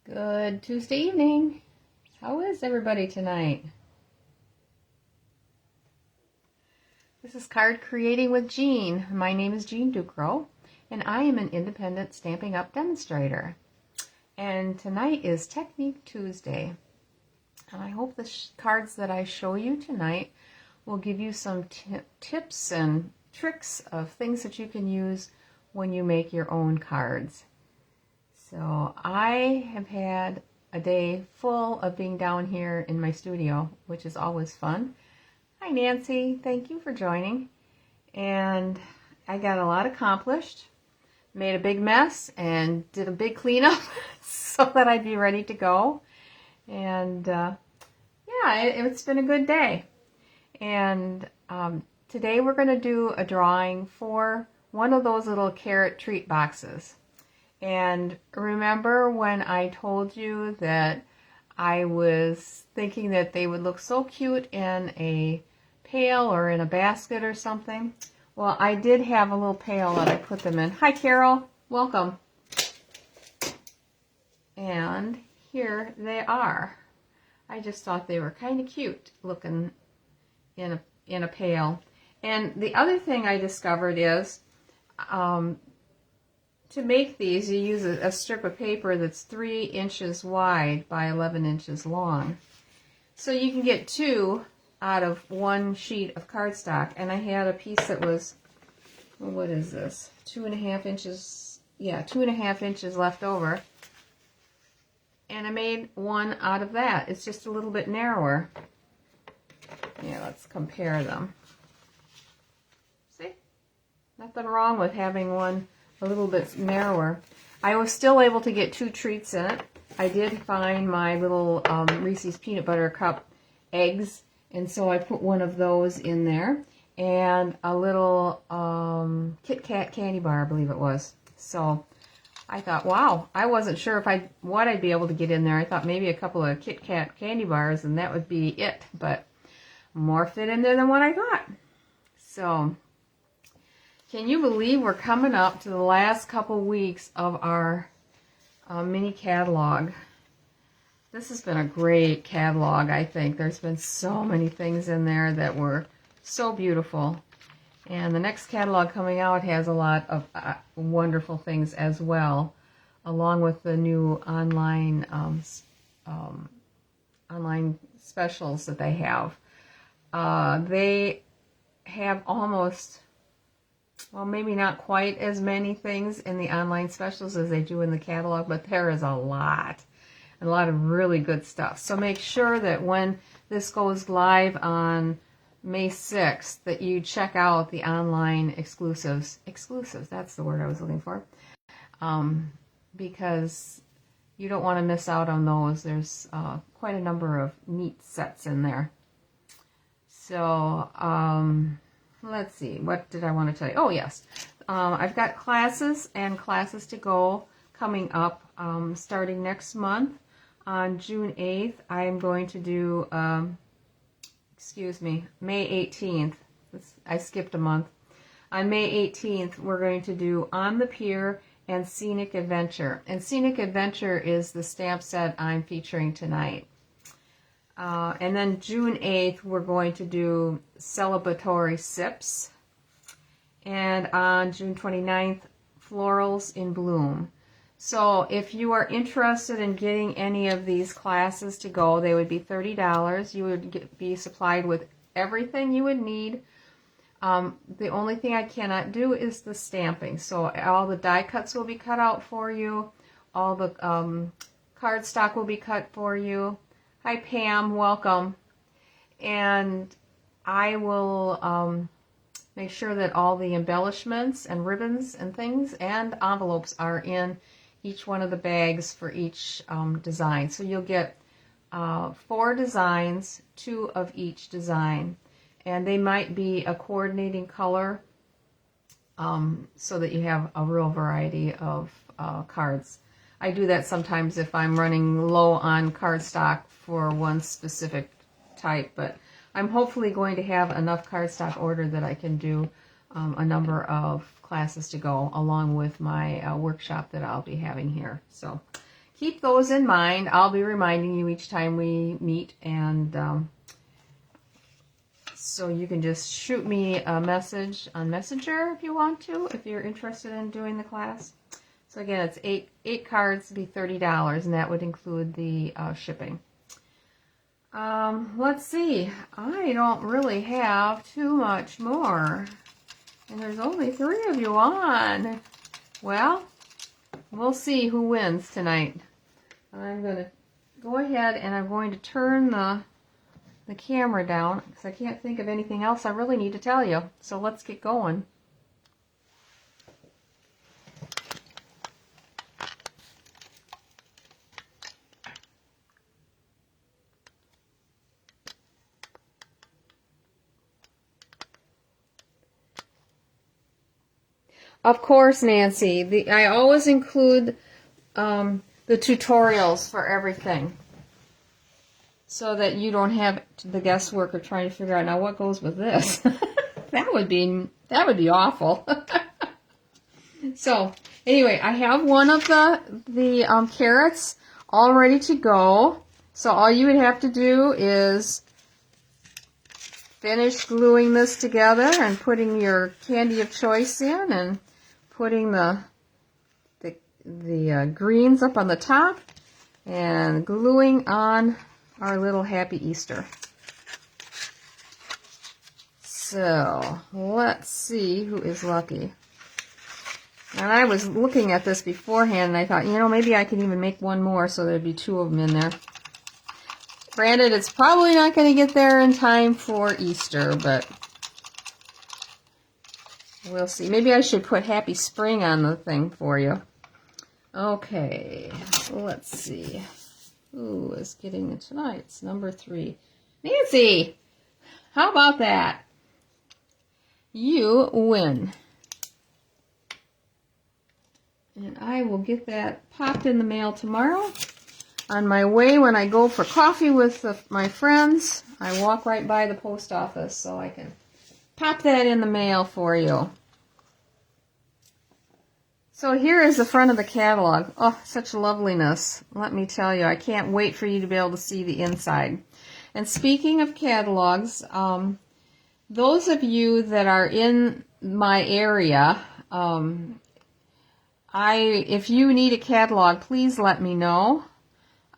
Good Tuesday evening. How is everybody tonight? This is Card Creating with Jean. My name is Jean Ducro, and I am an independent Stampin' Up! Demonstrator. And tonight is Technique Tuesday. And I hope the cards that I show you tonight will give you some tips and tricks of things that you can use when you make your own cards. So I have had a day full of being down here in my studio, which is always fun. Hi Nancy, thank you for joining. And I got a lot accomplished, made a big mess, and did a big cleanup so that I'd be ready to go. And yeah, it's been a good day. And today we're going to do a drawing for one of those little carrot treat boxes. And remember when I told you that I was thinking that they would look so cute in a pail or in a basket or something? Well, I did have a little pail that I put them in. Hi Carol, welcome. And here they are. I just thought they were kind of cute looking in a pail. And the other thing I discovered is to make these, you use a strip of paper that's 3 inches wide by 11 inches long. So you can get 2 out of 1 sheet of cardstock. And I had a piece that was, what is this? 2.5 inches, yeah, 2.5 inches left over. And I made 1 out of that. It's just a little bit narrower. Yeah, let's compare them. See? Nothing wrong with having one a little bit narrower. I was still able to get 2 treats in it. I did find my little Reese's Peanut Butter Cup eggs, and so I put one of those in there, and a little Kit Kat candy bar, I believe it was. So I thought, wow, I wasn't sure what I'd be able to get in there. I thought maybe a couple of Kit Kat candy bars and that would be it, but more fit in there than what I thought. So can you believe we're coming up to the last couple weeks of our mini catalog? This has been a great catalog, I think. There's been so many things in there that were so beautiful. And the next catalog coming out has a lot of wonderful things as well, along with the new online online specials that they have. They have almost, well, maybe not quite as many things in the online specials as they do in the catalog, but there is a lot of really good stuff. So make sure that when this goes live on May 6th that you check out the online exclusives. Exclusives, that's the word I was looking for. Because you don't want to miss out on those. There's quite a number of neat sets in there. So, let's see, what did I want to tell you? Oh, yes. I've got classes and classes to go coming up starting next month. On June 8th, I'm going to do, May 18th. I skipped a month. On May 18th, we're going to do On the Pier and Scenic Adventure. And Scenic Adventure is the stamp set I'm featuring tonight. And then June 8th, we're going to do Celebratory Sips. And on June 29th, Florals in Bloom. So if you are interested in getting any of these classes to go, they would be $30. You would be supplied with everything you would need. The only thing I cannot do is the stamping. So all the die cuts will be cut out for you. All the cardstock will be cut for you. Hi Pam, welcome. And I will make sure that all the embellishments and ribbons and things and envelopes are in each one of the bags for each design. So you'll get 4 designs, 2 of each design. And they might be a coordinating color so that you have a real variety of cards. I do that sometimes if I'm running low on cardstock for one specific type, but I'm hopefully going to have enough cardstock ordered that I can do a number of classes to go along with my workshop that I'll be having here. So keep those in mind. I'll be reminding you each time we meet, and so you can just shoot me a message on Messenger if you want to, if you're interested in doing the class. So again, it's eight cards to be $30, and that would include the shipping. Let's see. I don't really have too much more, and there's only 3 of you on. Well, we'll see who wins tonight. I'm going to go ahead and I'm going to turn the camera down because I can't think of anything else I really need to tell you. So let's get going. Of course, Nancy, I always include the tutorials for everything, so that you don't have the guesswork of trying to figure out, now what goes with this. that would be awful. So anyway, I have one of the carrots all ready to go. So all you would have to do is finish gluing this together and putting your candy of choice in, and putting the greens up on the top, and gluing on our little Happy Easter. So let's see who is lucky. And I was looking at this beforehand, and I thought, maybe I can even make one more so there'd be 2 of them in there. Granted, it's probably not going to get there in time for Easter, but we'll see. Maybe I should put Happy Spring on the thing for you. Okay, let's see. Who is getting it tonight? It's number 3. Nancy! How about that? You win. And I will get that popped in the mail tomorrow. On my way, when I go for coffee with my friends, I walk right by the post office so I can pop that in the mail for you. So here is the front of the catalog. Oh, such loveliness. Let me tell you, I can't wait for you to be able to see the inside. And speaking of catalogs, those of you that are in my area, if you need a catalog, please let me know.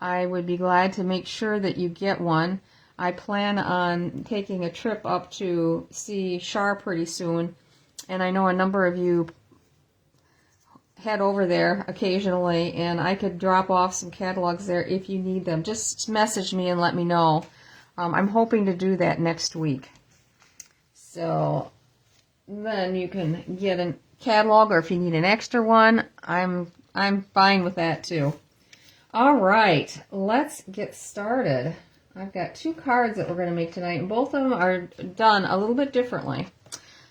I would be glad to make sure that you get one. I plan on taking a trip up to see Shar pretty soon, and I know a number of you head over there occasionally, and I could drop off some catalogs there if you need them. Just message me and let me know. I'm hoping to do that next week. So then you can get a catalog, or if you need an extra one, I'm fine with that too. All right, let's get started. I've got 2 cards that we're going to make tonight, and both of them are done a little bit differently.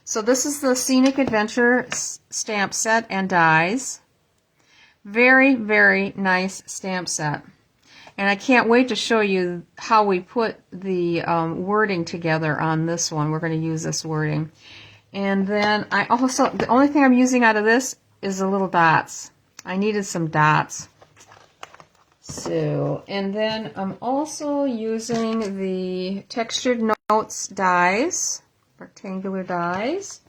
So this is the Scenic Adventure stamp set and dies. Very, very nice stamp set. And I can't wait to show you how we put the wording together on this one. We're going to use this wording. And then the only thing I'm using out of this is the little dots. I needed some dots. So, and then I'm also using the Textured Notes dies, rectangular dies.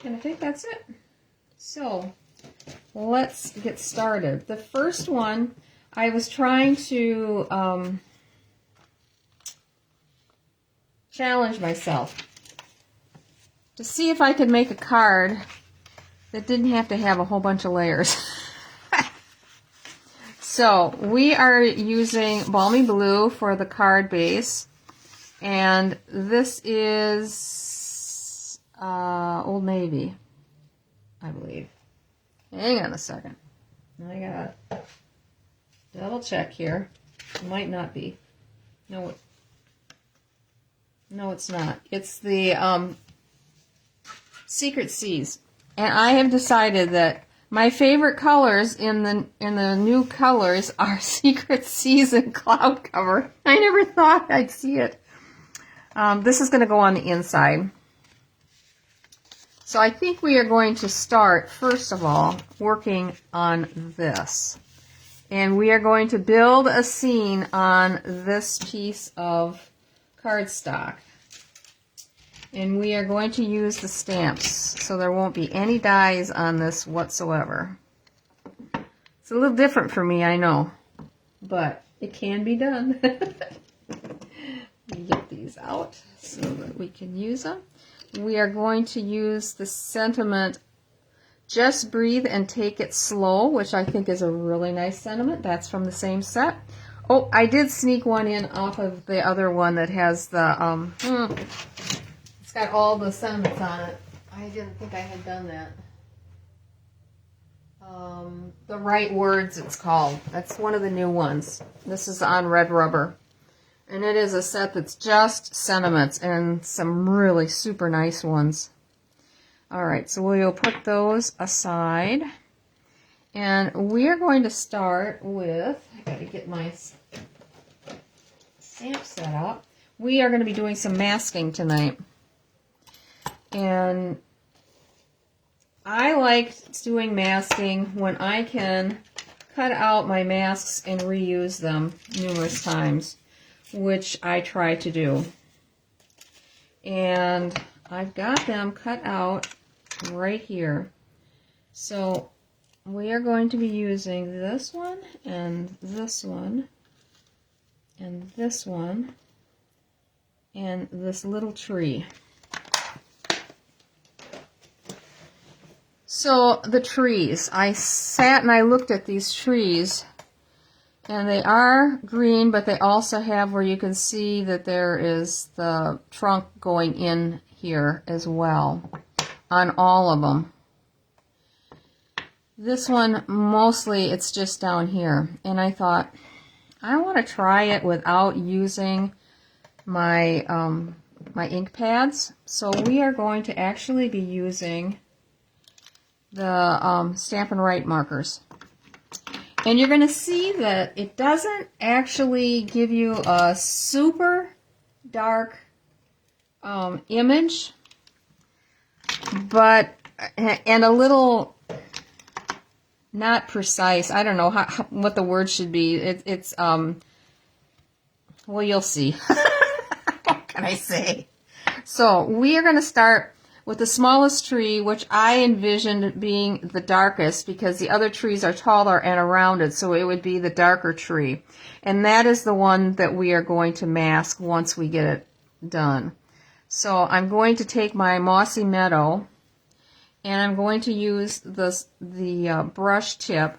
And I think that's it. So, let's get started. The first one, I was trying to challenge myself to see if I could make a card that didn't have to have a whole bunch of layers. So we are using Balmy Blue for the card base, and this is Old Navy, I believe. Hang on a second. I gotta double check here. It might not be. No, it's not. It's the Secret Seas, and I have decided that my favorite colors in the new colors are Secret Seas and Cloud Cover. I never thought I'd see it. This is going to go on the inside. So I think we are going to start, first of all, working on this. And we are going to build a scene on this piece of cardstock. And we are going to use the stamps, so there won't be any dies on this whatsoever. It's a little different for me, I know, but it can be done. Let me get these out so that we can use them. We are going to use the sentiment, "Just breathe and take it slow," which I think is a really nice sentiment. That's from the same set. Oh, I did sneak one in off of the other one that has the, it's got all the sentiments on it. I didn't think I had done that. The Right Words, it's called. That's one of the new ones. This is on red rubber. And it is a set that's just sentiments and some really super nice ones. Alright, so we'll put those aside. And we are going to start with, I gotta get my stamp set up. We are going to be doing some masking tonight. And I like doing masking when I can cut out my masks and reuse them numerous times, which I try to do. And I've got them cut out right here. So we are going to be using this one and this one and this one and this little tree. So the trees, I sat and I looked at these trees, and they are green, but they also have where you can see that there is the trunk going in here as well on all of them. This one, mostly it's just down here, and I thought I want to try it without using my my ink pads. So we are going to actually be using the Stampin' Write markers. And you're going to see that it doesn't actually give you a super dark image, but, and a little not precise. I don't know what the word should be. It's well, you'll see. What can I say? So we are going to start with the smallest tree, which I envisioned being the darkest because the other trees are taller and around it, so it would be the darker tree. And that is the one that we are going to mask once we get it done. So I'm going to take my Mossy Meadow, and I'm going to use the brush tip,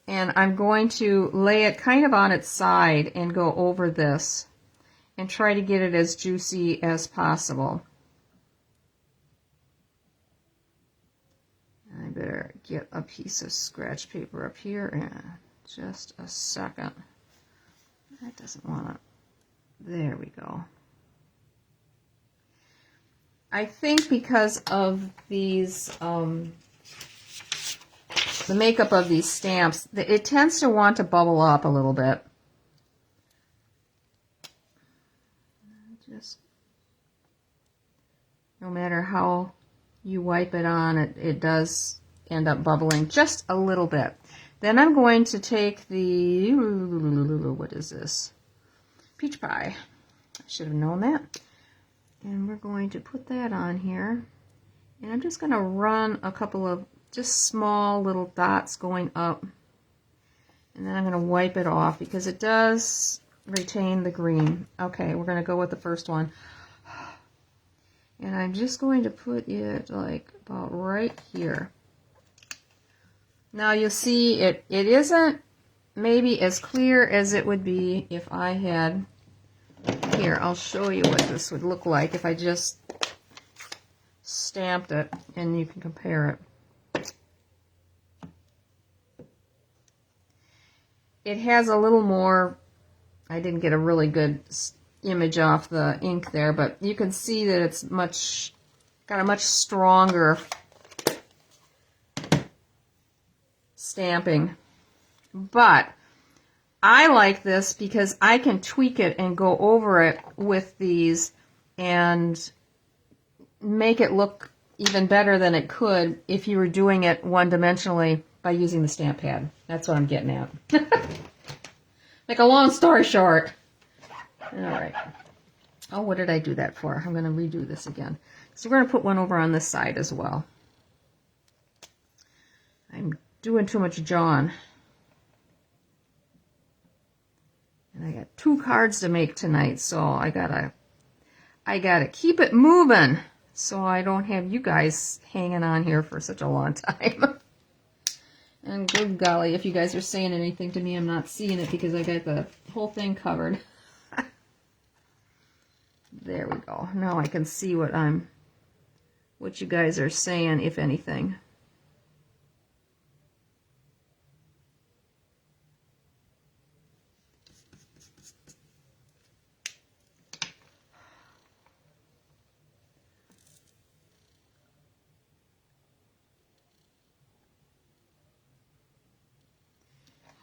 and I'm going to lay it kind of on its side and go over this and try to get it as juicy as possible. I better get a piece of scratch paper up here in just a second. That doesn't want to. There we go. I think because of these, the makeup of these stamps, it tends to want to bubble up a little bit. Just, no matter how you wipe it on, it does end up bubbling just a little bit. Then I'm going to take the, what is this? Peach pie. I should have known that. And we're going to put that on here. And I'm just going to run a couple of just small little dots going up. And then I'm going to wipe it off because it does retain the green. Okay, we're going to go with the first one. And I'm just going to put it like about right here. Now you'll see it isn't maybe as clear as it would be if I had, here, I'll show you what this would look like if I just stamped it, and you can compare it. It has a little more, I didn't get a really good image off the ink there, but you can see that it's got a much stronger stamping. But I like this because I can tweak it and go over it with these and make it look even better than it could if you were doing it one-dimensionally by using the stamp pad. That's what I'm getting at. Make a long story short. All right. Oh, what did I do that for? I'm going to redo this again. So we're going to put one over on this side as well. I'm doing too much John. And I got 2 cards to make tonight, so I gotta keep it moving so I don't have you guys hanging on here for such a long time. And good golly, if you guys are saying anything to me, I'm not seeing it because I got the whole thing covered. There we go. Now I can see what you guys are saying, if anything.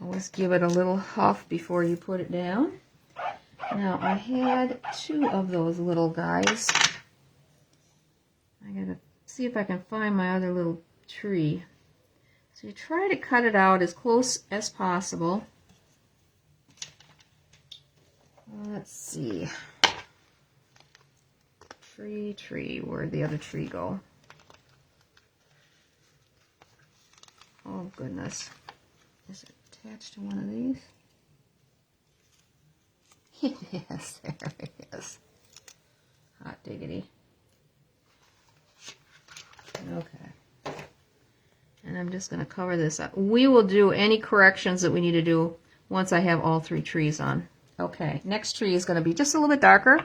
Always give it a little huff before you put it down. Now, I had 2 of those little guys. I gotta see if I can find my other little tree. So you try to cut it out as close as possible. Let's see. Tree, where'd the other tree go? Oh, goodness. Is it attached to one of these? Yes, there it is. Hot diggity. Okay. And I'm just going to cover this up. We will do any corrections that we need to do once I have all 3 trees on. Okay, next tree is going to be just a little bit darker.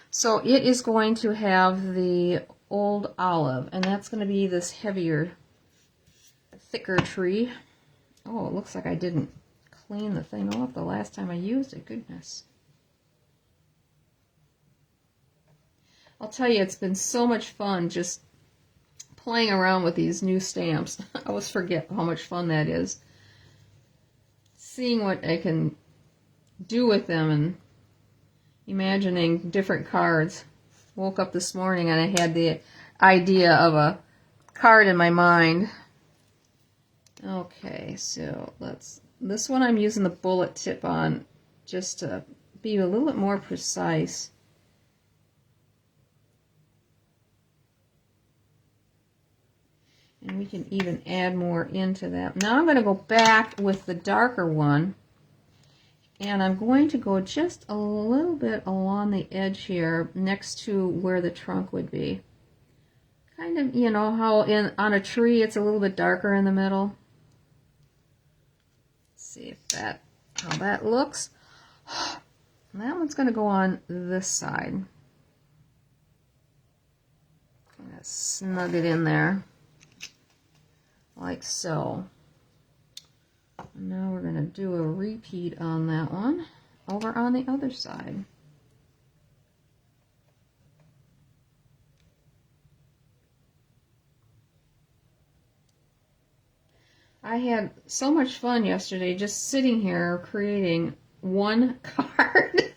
So it is going to have the old olive, and that's going to be this heavier, thicker tree. Oh, it looks like I didn't clean the thing off the last time I used it. Goodness. I'll tell you, it's been so much fun just playing around with these new stamps. I always forget how much fun that is. Seeing what I can do with them and imagining different cards. Woke up this morning and I had the idea of a card in my mind. Okay, so this one I'm using the bullet tip on just to be a little bit more precise. And we can even add more into that. Now I'm going to go back with the darker one. And I'm going to go just a little bit along the edge here next to where the trunk would be. Kind of, you know, how on a tree it's a little bit darker in the middle. Let's see if how that looks. That one's going to go on this side. I'm going to snug it in there. Like so. And now we're going to do a repeat on that one over on the other side. I had so much fun yesterday just sitting here creating one card.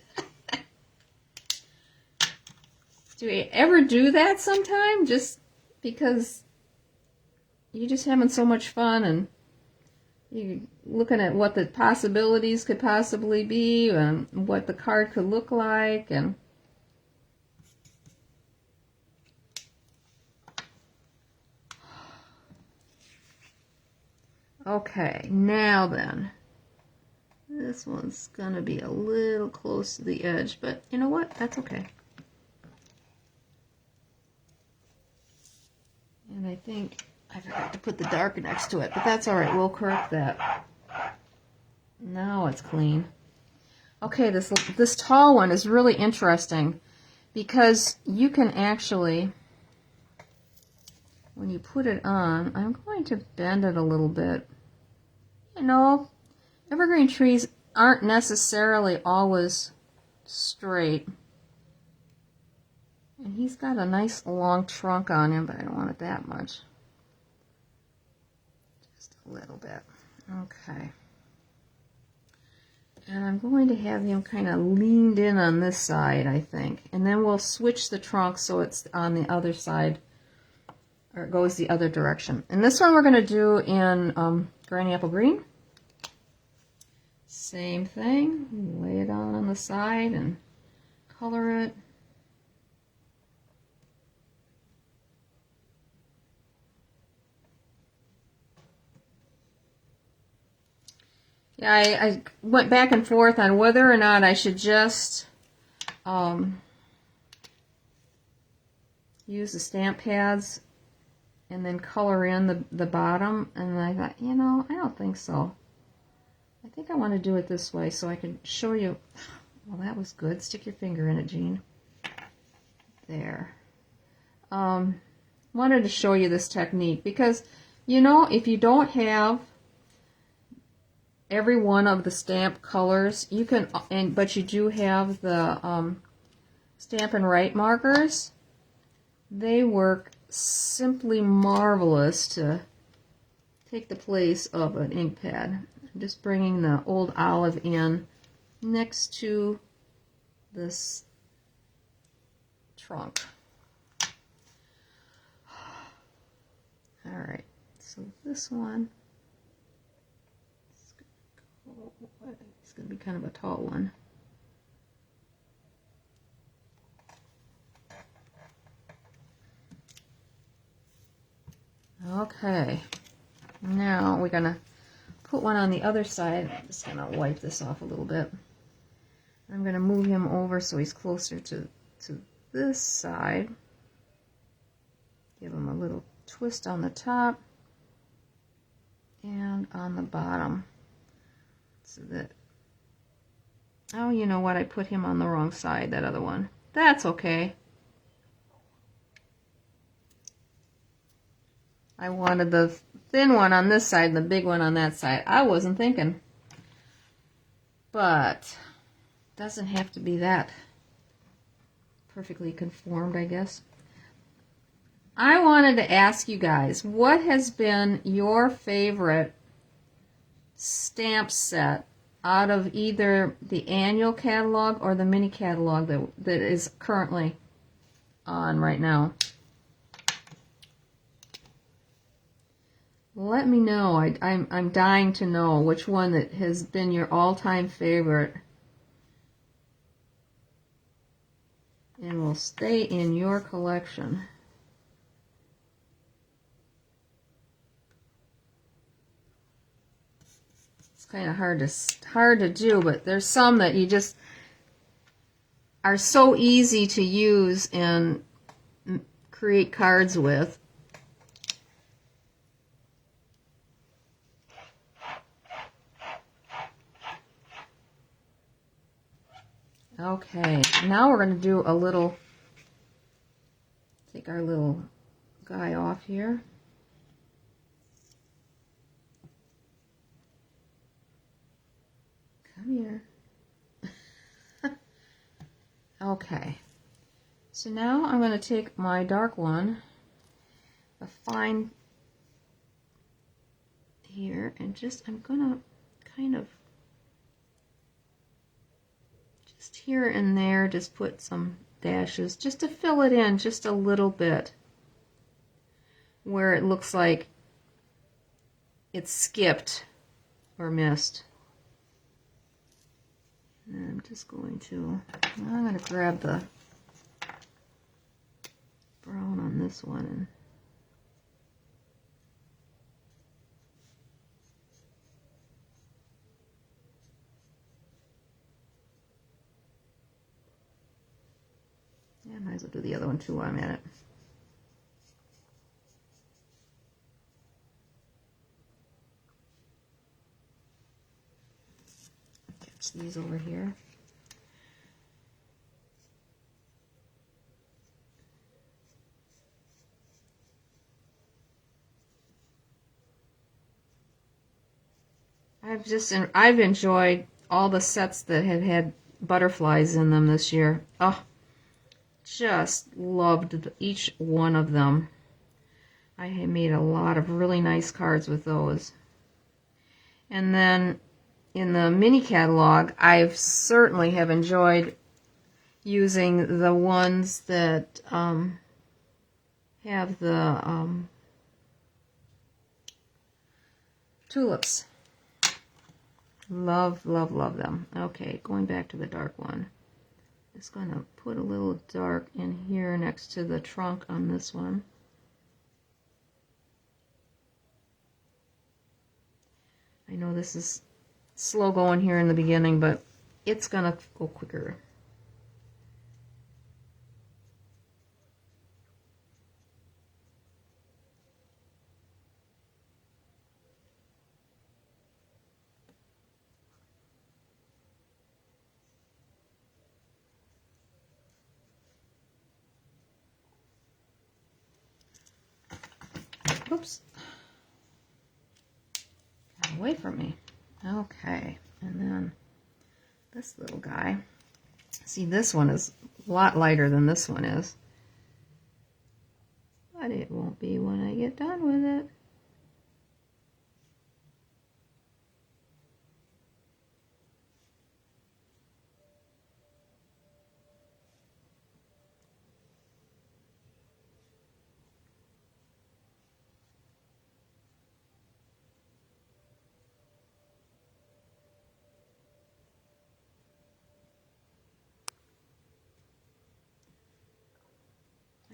Do we ever do that sometime? Just because you're just having so much fun and you're looking at what the possibilities could possibly be and what the card could look like. And okay, now then, this one's gonna be a little close to the edge, but you know what? That's okay. And I think I forgot to put the dark next to it, but that's all right. We'll correct that. Now it's clean. Okay, this tall one is really interesting because you can actually, when you put it on, I'm going to bend it a little bit. You know, evergreen trees aren't necessarily always straight. And he's got a nice long trunk on him, but I don't want it that much. Just a little bit. Okay. And I'm going to have him kind of leaned in on this side, I think. And then we'll switch the trunk so it's on the other side or it goes the other direction. And this one we're going to do in Granny Apple Green. Same thing, lay it on the side and color it. Yeah, I went back and forth on whether or not I should just use the stamp pads and then color in the bottom, and I thought, you know, I don't think so. I think I want to do it this way so I can show you. Well, that was good. Stick your finger in it, Jean. There. Wanted to show you this technique because, you know, if you don't have every one of the stamp colors, you can, but you do have the Stampin' Write markers, they work simply marvelous to take the place of an ink pad. I'm just bringing the old olive in next to this trunk. Alright, so this one is going to be kind of a tall one. Okay, now we're going to put one on the other side. I'm just going to wipe this off a little bit. I'm going to move him over so he's closer to this side. Give him a little twist on the top and on the bottom. So that, oh, you know what? I put him on the wrong side, that other one. That's okay. I wanted the thin one on this side and the big one on that side. I wasn't thinking. But it doesn't have to be that perfectly conformed, I guess. I wanted to ask you guys, what has been your favorite stamp set out of either the annual catalog or the mini catalog that is currently on right now? Let me know. I'm dying to know which one that has been your all-time favorite and will stay in your collection. It's kind of hard to do, but there's some that you just are so easy to use and create cards with. Okay, now we're going to do a little, take our little guy off here. Come here. Okay, so now I'm going to take my dark one, a fine here, and just, I'm going to kind of here and there, just put some dashes just to fill it in just a little bit where it looks like it's skipped or missed. And I'm just going to, I'm going to grab the brown on this one and I might as well do the other one too while I'm at it. Catch these over here. I've enjoyed all the sets that have had butterflies in them this year. Oh, just loved each one of them. I have made a lot of really nice cards with those. And then in the mini catalog, I've certainly have enjoyed using the ones that have have the tulips. Love, love, love them. Okay, going back to the dark one. Just going to put a little dark in here next to the trunk on this one. I know this is slow going here in the beginning, but it's going to go quicker. Oops. Got away from me. Okay, and then this little guy. See, this one is a lot lighter than this one is. But it won't be when I get done with it.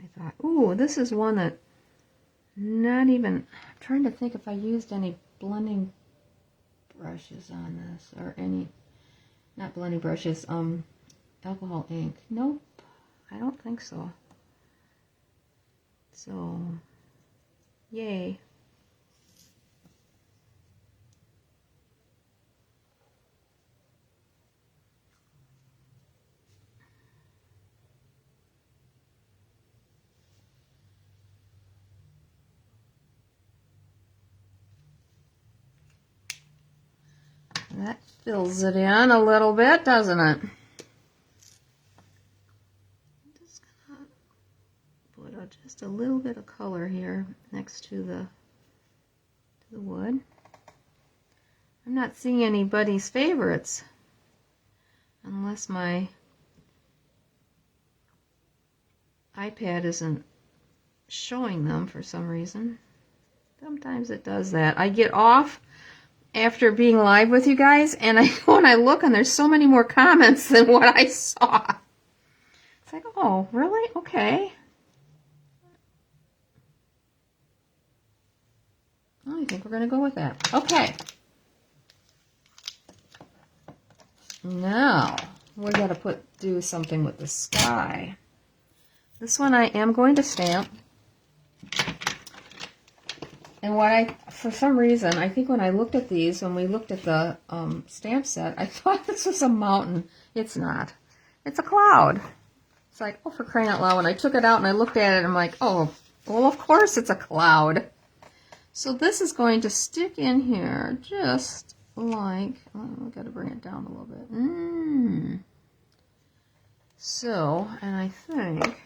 I thought, ooh, this is one that not even, I'm trying to think if I used any blending brushes on this, or any, not blending brushes, alcohol ink. Nope, I don't think so. So, yay. That fills it in a little bit, doesn't it? Just gonna put just a little bit of color here next to the wood. I'm not seeing anybody's favorites, unless my iPad isn't showing them for some reason. Sometimes it does that. I get off after being live with you guys, and I go and I look, and there's so many more comments than what I saw. It's like, oh, really? Okay. I think we're going to go with that. Okay. Now, we got to do something with the sky. This one I am going to stamp. And for some reason, I think when I looked at these, when we looked at the stamp set, I thought this was a mountain. It's not. It's a cloud. It's like, oh, for crying out loud. When I took it out and I looked at it, I'm like, oh, well, of course it's a cloud. So this is going to stick in here just like, oh, I've got to bring it down a little bit. So, and I think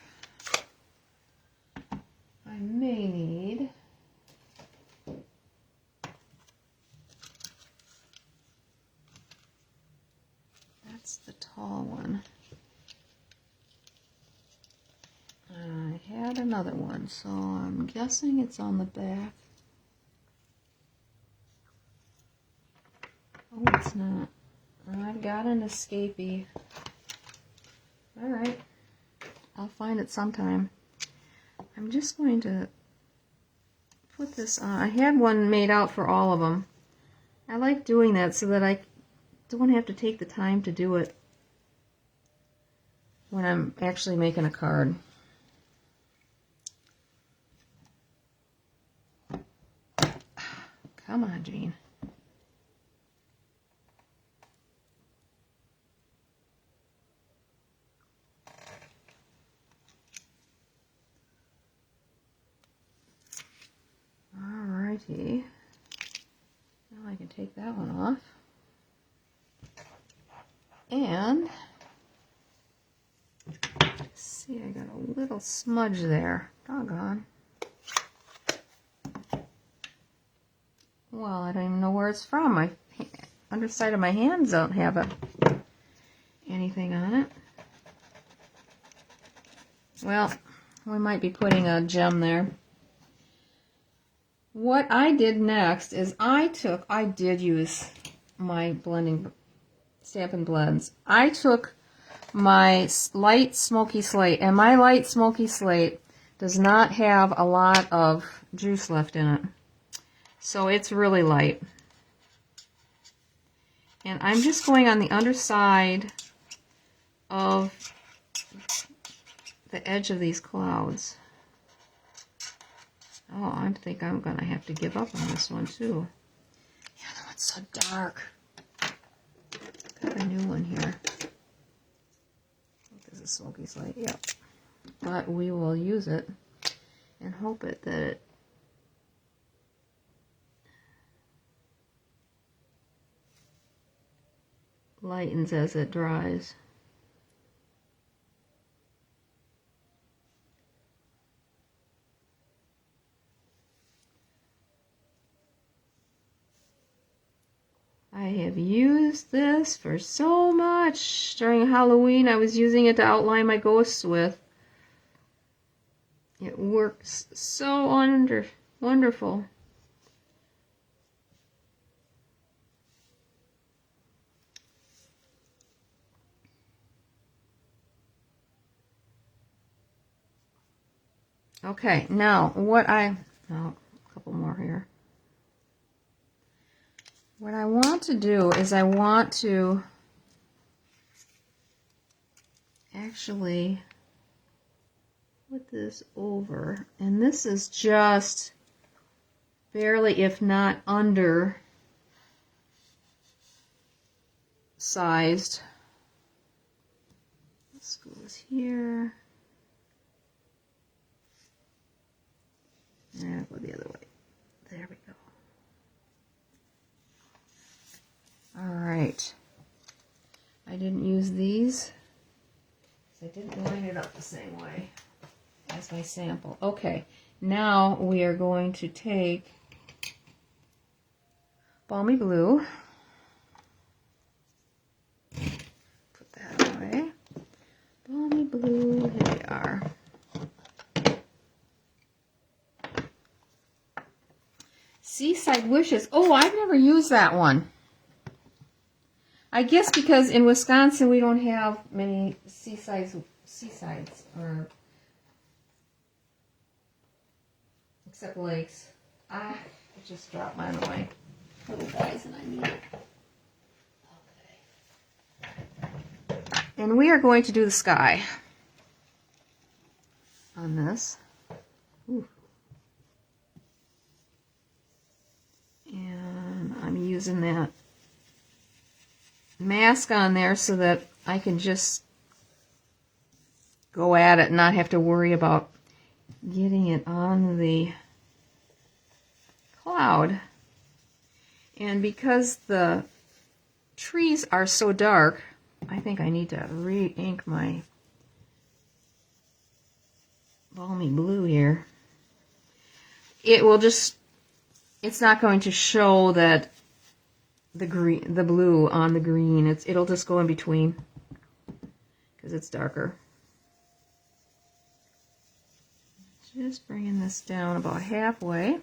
I may need, that's the tall one. I had another one, so I'm guessing it's on the back. Oh, it's not. I've got an escapee. Alright. I'll find it sometime. I'm just going to put this on. I had one made out for all of them. I like doing that so that I don't have to take the time to do it when I'm actually making a card. Come on, Jean. Alrighty. Now I can take that one off. And see, I got a little smudge there. Doggone. Well, I don't even know where it's from. My underside of my hands don't have anything on it. Well, We might be putting a gem there. What I did next is I did use my blending Stampin' Blends. I took my light smoky slate, and my light smoky slate does not have a lot of juice left in it. So it's really light. And I'm just going on the underside of the edge of these clouds. Oh, I think I'm going to have to give up on this one too. Yeah, that one's so dark. Got a new one here. This is smoky slate, yep. But we will use it and hope that it lightens as it dries. I have used this for so much. During Halloween, I was using it to outline my ghosts with. It works so wonderful. Okay, now a couple more here. What I want to do is I want to actually put this over, and this is just barely, if not under sized. This goes here. And I'll go the other way. There we go. Alright. I didn't use these. I didn't line it up the same way as my sample. Okay, now we are going to take Balmy Blue. Put that away. Balmy Blue, here we are. Seaside Wishes. Oh, I've never used that one. I guess because in Wisconsin we don't have many seasides, or except lakes. I just dropped mine away. Little guys, and I need it. Okay. And we are going to do the sky on this. Ooh. And I'm using that mask on there so that I can just go at it and not have to worry about getting it on the cloud. And because the trees are so dark, I think I need to re-ink my Balmy Blue here. It will just, it's not going to show that the blue on the green. It'll just go in between because it's darker. Just bringing this down about halfway.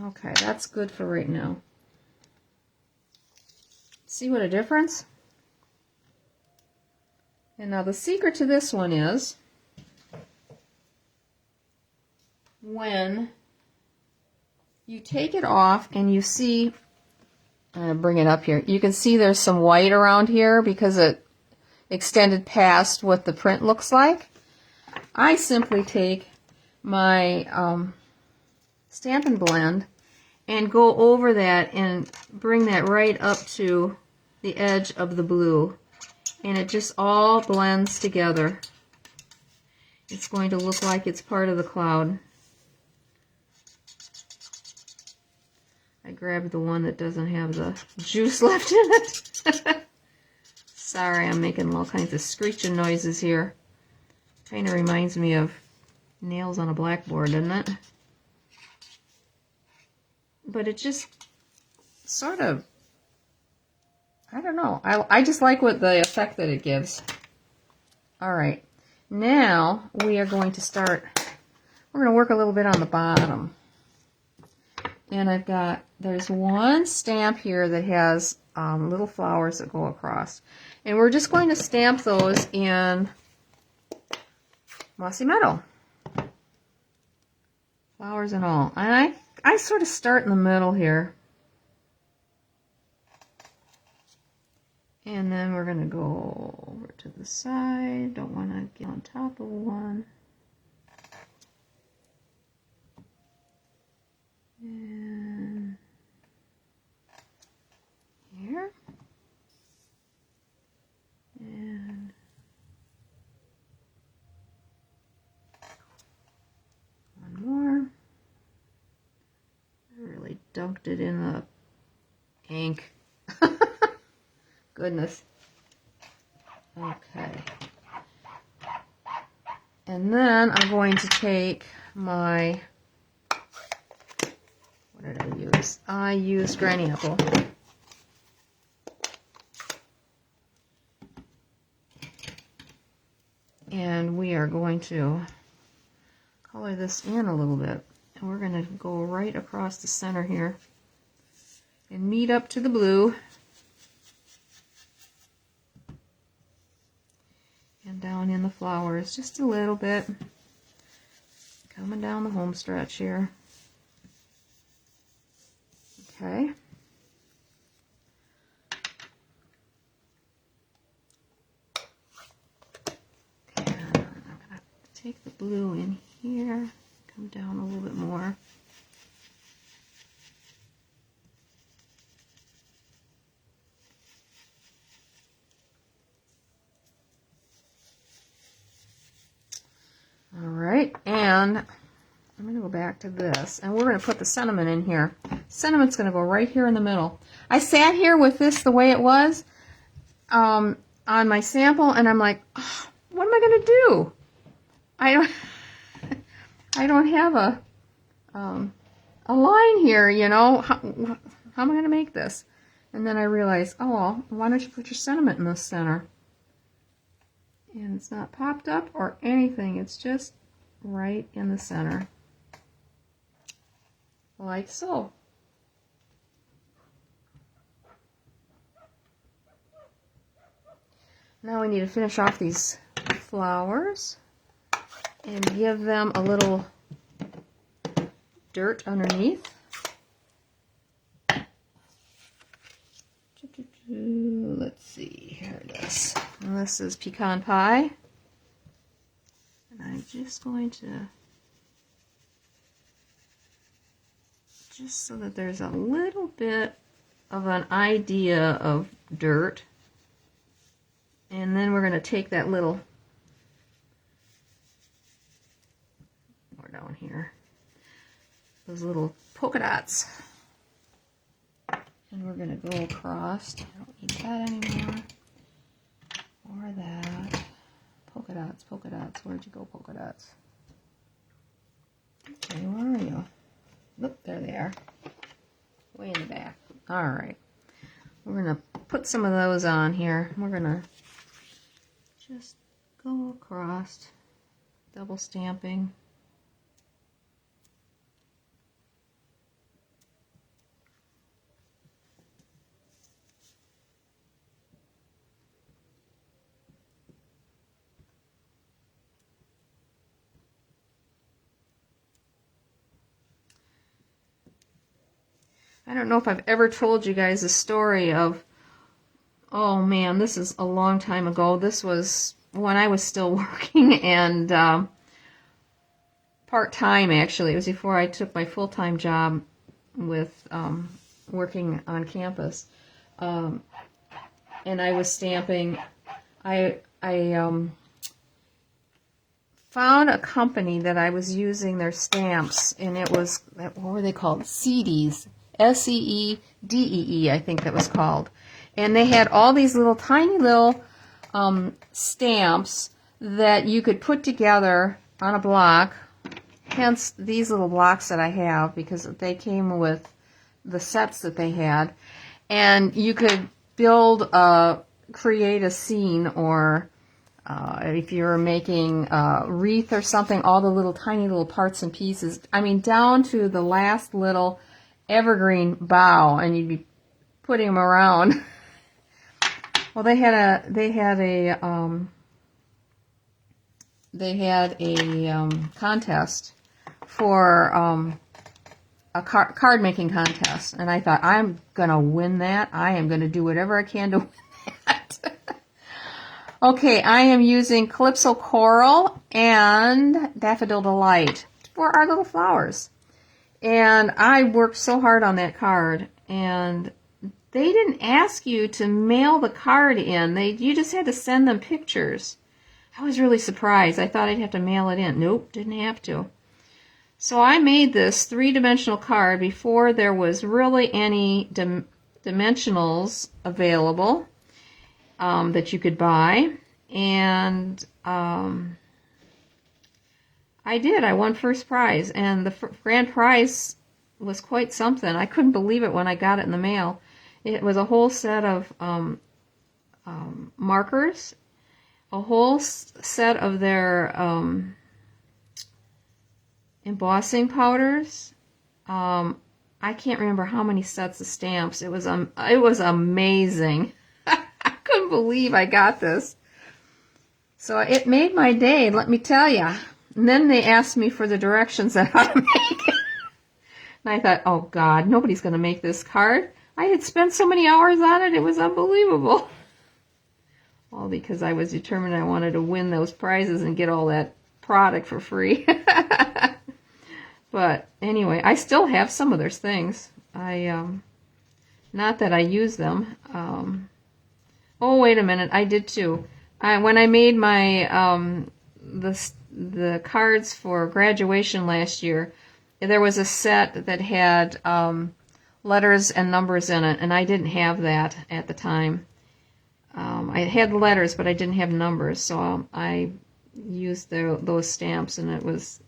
Okay, that's good for right now. See what a difference? And now the secret to this one is when you take it off and you see, bring it up here, you can see there's some white around here because it extended past what the print looks like. I simply take my Stampin' Blend and go over that and bring that right up to the edge of the blue, and it just all blends together. It's going to look like it's part of the cloud. I grabbed the one that doesn't have the juice left in it. Sorry, I'm making all kinds of screeching noises here. Kind of reminds me of nails on a blackboard, doesn't it? But it just sort of, I don't know. I just like what the effect that it gives. All right. Now we are going to start, we're going to work a little bit on the bottom. And there's one stamp here that has little flowers that go across. And we're just going to stamp those in Mossy Meadow. Flowers and all. And I sort of start in the middle here. And then we're going to go over to the side. Don't want to get on top of one. And here. And one more. I really dunked it in the ink. Goodness. Okay. And then I'm going to take my, what did I use? I used Granny Apple. And we are going to color this in a little bit. And we're going to go right across the center here and meet up to the blue. And down in the flowers just a little bit. Coming down the home stretch here. Okay. And I'm going to take the blue in here, come down a little bit more. All right, and I'm going to go back to this, and we're going to put the cinnamon in here. Cinnamon's going to go right here in the middle. I sat here with this the way it was on my sample, and I'm like, oh, what am I going to do? I don't have a line here, you know. How am I going to make this? And then I realized, oh, well, why don't you put your cinnamon in the center? And it's not popped up or anything. It's just right in the center. Like so. Now we need to finish off these flowers and give them a little dirt underneath. Let's see, here it is. And this is pecan pie. And I'm just going to, just so that there's a little bit of an idea of dirt. And then we're going to take that little, more down here, those little polka dots. And we're going to go across. I don't need that anymore. Or that. Polka dots, polka dots. Where'd you go, polka dots? Okay, where are you? Look, there they are. Way in the back. Alright. We're going to put some of those on here. We're going to just go across. Double stamping. I don't know if I've ever told you guys a story of, oh man, this is a long time ago. This was when I was still working and part-time actually. It was before I took my full-time job with working on campus. And I was stamping. I found a company that I was using their stamps, and it was, what were they called? CDs. SEEDEE, I think that was called. And they had all these little tiny little stamps that you could put together on a block, hence these little blocks that I have, because they came with the sets that they had, and you could create a scene, or if you're making a wreath or something, all the little tiny little parts and pieces, I mean down to the last little evergreen bough, and you'd be putting them around. Well, they had a contest for a card making contest, and I thought, I'm gonna win that. I am gonna do whatever I can to win that. Okay, I am using Calypso Coral and Daffodil Delight for our little flowers, and I worked so hard on that card, and they didn't ask you to mail the card in. You just had to send them pictures. I was really surprised. I thought I'd have to mail it in. Nope, didn't have to. So I made this three-dimensional card before there was really any dimensionals available that you could buy. And I did. I won first prize. And the grand prize was quite something. I couldn't believe it when I got it in the mail. It was a whole set of markers, a whole set of their embossing powders. I can't remember how many sets of stamps. It was amazing. I couldn't believe I got this. So it made my day, let me tell you. And then they asked me for the directions on how to make it. And I thought, oh God, nobody's going to make this card. I had spent so many hours on it, it was unbelievable. All because I was determined I wanted to win those prizes and get all that product for free. But anyway, I still have some of those things. Not that I use them. Oh, wait a minute, I did too. When I made my the cards for graduation last year, there was a set that had letters and numbers in it, and I didn't have that at the time. I had letters, but I didn't have numbers, so I used those stamps, and it was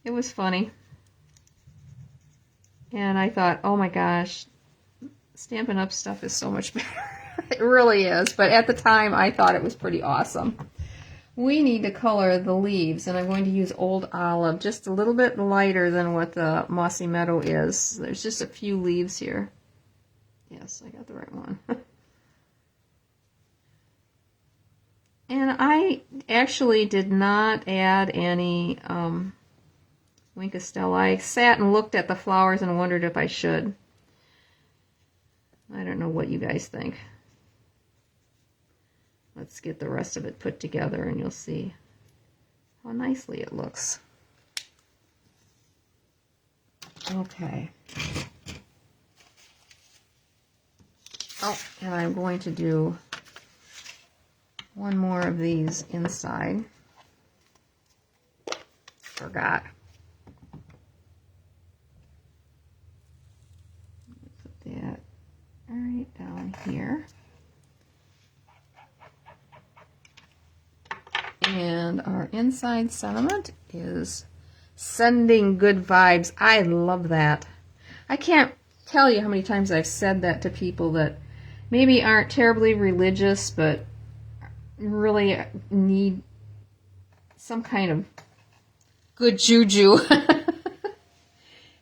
it was funny. And I thought, oh my gosh, Stampin' Up! Stuff is so much better. It really is, but at the time I thought it was pretty awesome. We need to color the leaves, and I'm going to use Old Olive, just a little bit lighter than what the Mossy Meadow is. There's just a few leaves here. Yes, I got the right one. And I actually did not add any Winkestella. I sat and looked at the flowers and wondered if I should. I don't know what you guys think. Let's get the rest of it put together and you'll see how nicely it looks. Okay. Oh, and I'm going to do one more of these inside. Forgot. Put that right down here. And our inside sentiment is sending good vibes. I love that. I can't tell you how many times I've said that to people that maybe aren't terribly religious, but really need some kind of good juju.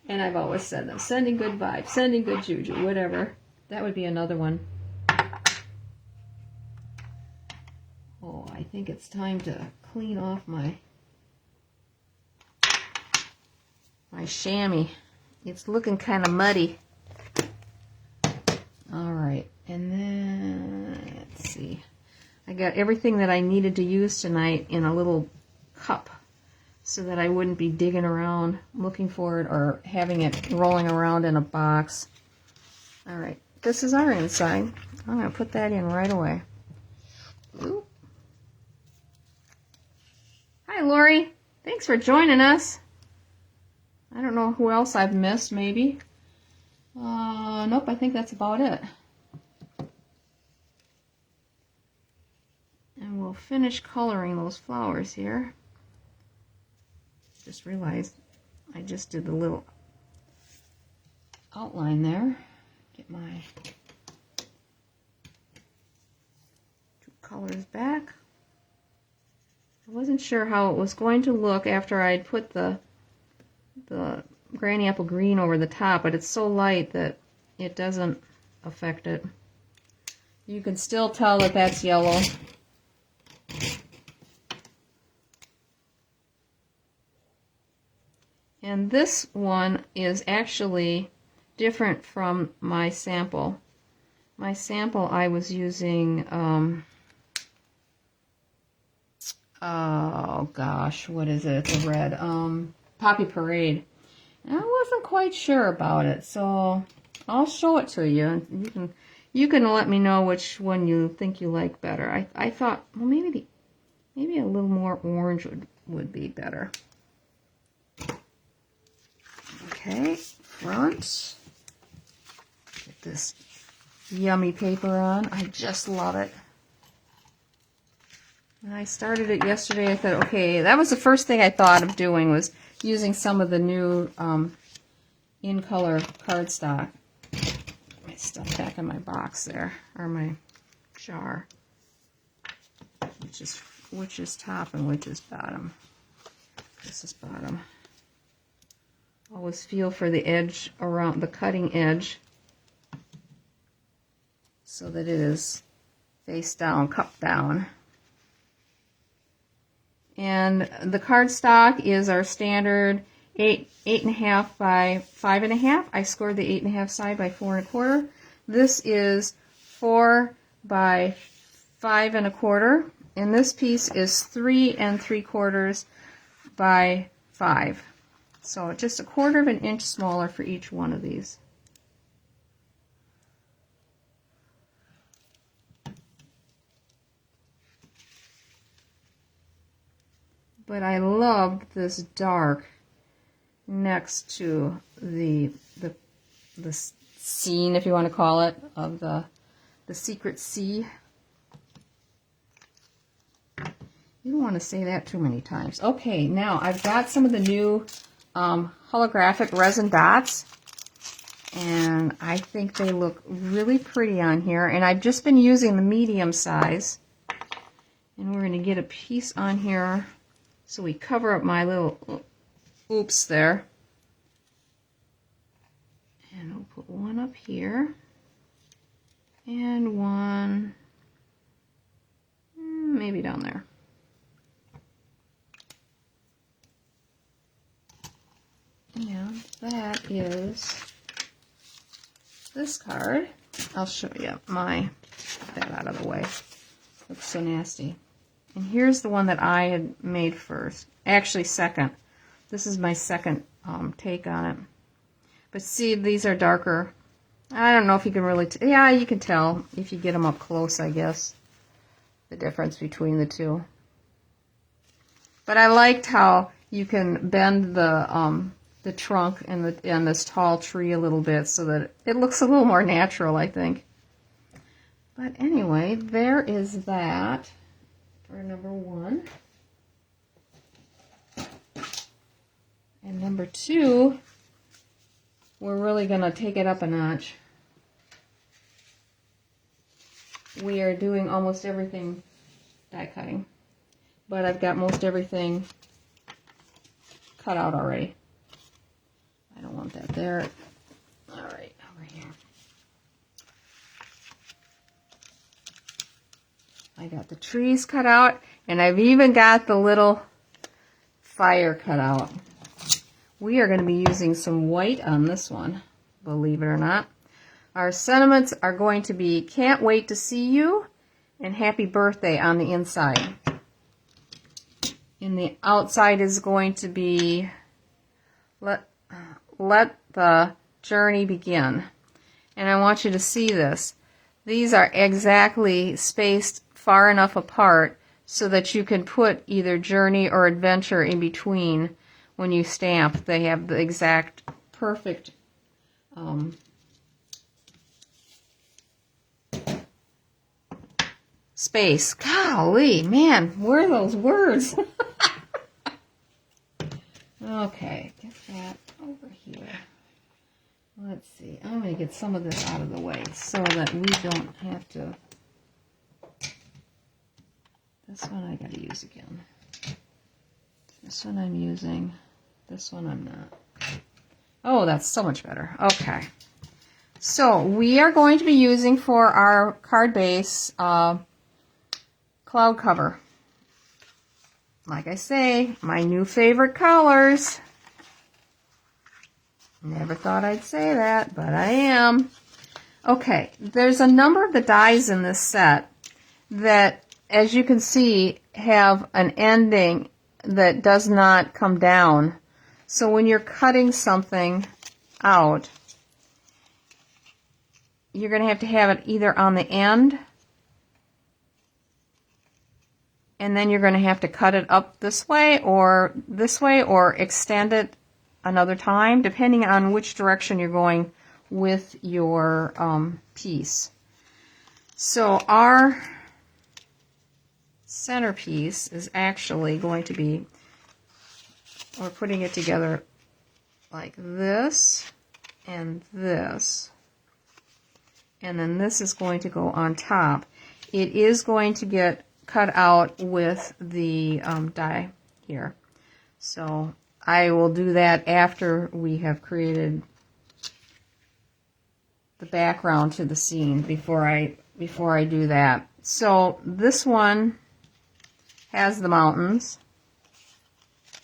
And I've always said them, sending good vibes, sending good juju, whatever. That would be another one. Oh, I think it's time to clean off my chamois. It's looking kind of muddy. All right, and then let's see. I got everything that I needed to use tonight in a little cup so that I wouldn't be digging around looking for it or having it rolling around in a box. All right, this is our inside. I'm going to put that in right away. Ooh. Hi, Lori. Thanks for joining us. I don't know who else I've missed, maybe. Nope, I think that's about it. will finish coloring those flowers here. Just realized I just did the little outline there. Get my two colors back. I wasn't sure how it was going to look after I'd put the granny apple green over the top, but it's so light that it doesn't affect it. You can still tell that that's yellow. And this one is actually different from my sample. My sample I was using, oh gosh, what is it? It's a red, Poppy Parade. And I wasn't quite sure about it, so I'll show it to you. You can let me know which one you think you like better. I thought, well, maybe a little more orange would be better. Okay, front. Get this yummy paper on. I just love it. When I started it yesterday, I thought, okay, that was the first thing I thought of doing, was using some of the new in-color cardstock. My stuff back in my box there, or my jar. Which is top and which is bottom. This is bottom. Always feel for the edge around the cutting edge so that it is face down, cup down. And the cardstock is our standard 8.5 by 5.5. I scored the 8.5 side by 4 1/4. This is 4 by 5 1/4, and this piece is 3 3/4 by 5. So just 1/4 of an inch smaller for each one of these. But I love this dark next to the scene, if you want to call it, of the secret sea. You don't want to say that too many times. Okay, now I've got some of the new holographic resin dots, and I think they look really pretty on here. And I've just been using the medium size, and we're going to get a piece on here so we cover up my little oops there. And we'll put one up here and one maybe down there. And that is this card. I'll show you get that out of the way. Looks so nasty. And here's the one that I had made first. Actually, second. This is my second take on it. But see, these are darker. I don't know if you can really... yeah, you can tell if you get them up close, I guess, the difference between the two. But I liked how you can bend the trunk and this tall tree a little bit so that it looks a little more natural, I think. But anyway, there is that for number 1. And number 2, we're really going to take it up a notch. We are doing almost everything die cutting, but I've got most everything cut out already. I don't want that there. All right, over here. I got the trees cut out, and I've even got the little fire cut out. We are going to be using some white on this one, believe it or not. Our sentiments are going to be "Can't wait to see you" and "Happy birthday" on the inside. And the outside is going to be let the journey begin. And I want you to see this. These are exactly spaced far enough apart so that you can put either journey or adventure in between when you stamp. They have the exact perfect space. Golly, man, where are those words? Okay, get that over here. Let's see. I'm going to get some of this out of the way so that we don't have to... This one I got to use again. This one I'm using. This one I'm not. Oh, that's so much better. Okay. So we are going to be using for our card base cloud cover. Like I say, my new favorite colors. Never thought I'd say that, but I am. Okay, there's a number of the dies in this set that, as you can see, have an ending that does not come down. So when you're cutting something out, you're going to have it either on the end, and then you're going to have to cut it up this way, or extend it another time, depending on which direction you're going with your piece. So our centerpiece is actually going to be, we're putting it together like this, and then this is going to go on top. It is going to get cut out with the die here. So I will do that after we have created the background to the scene, before I do that. So this one has the mountains,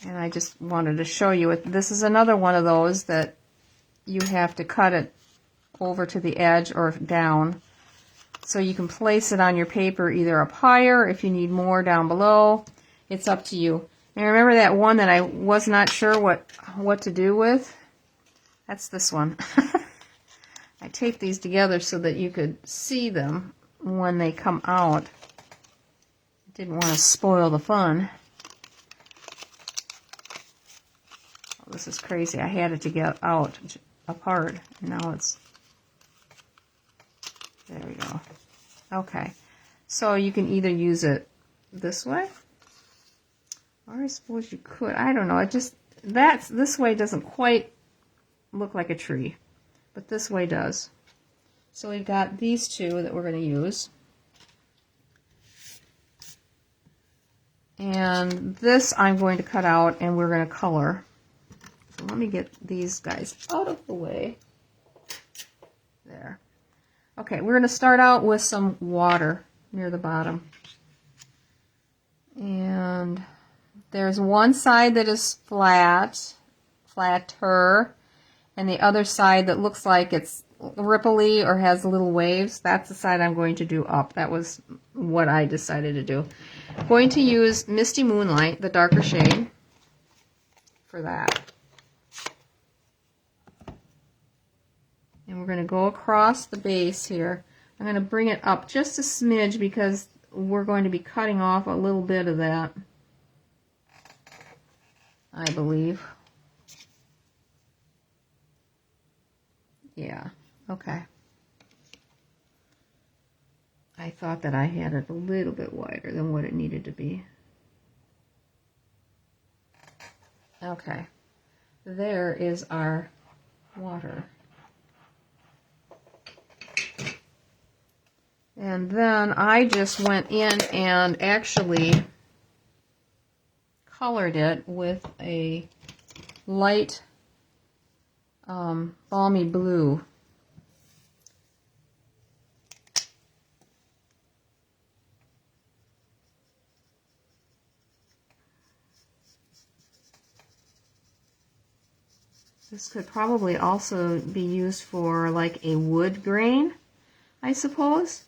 and I just wanted to show you it. This is another one of those that you have to cut it over to the edge or down, so you can place it on your paper either up higher if you need more down below. It's up to you. And remember that one that I was not sure what to do with? That's this one. I taped these together so that you could see them when they come out. Didn't want to spoil the fun. Oh, this is crazy. I had it to get out apart. Now it's... There we go. Okay. So you can either use it this way, or I suppose you could. I don't know. It just... this way doesn't quite look like a tree, but this way does. So we've got these two that we're going to use. And this I'm going to cut out and we're going to color. So let me get these guys out of the way. There. Okay, we're going to start out with some water near the bottom. And there's one side that is flatter, and the other side that looks like it's ripply or has little waves. That's the side I'm going to do up. That was what I decided to do. I'm going to use Misty Moonlight, the darker shade, for that. And we're going to go across the base here. I'm going to bring it up just a smidge because we're going to be cutting off a little bit of that, I believe. Yeah, okay. I thought that I had it a little bit wider than what it needed to be. Okay, there is our water. And then I just went in and actually colored it with a light balmy blue. This could probably also be used for like a wood grain, I suppose.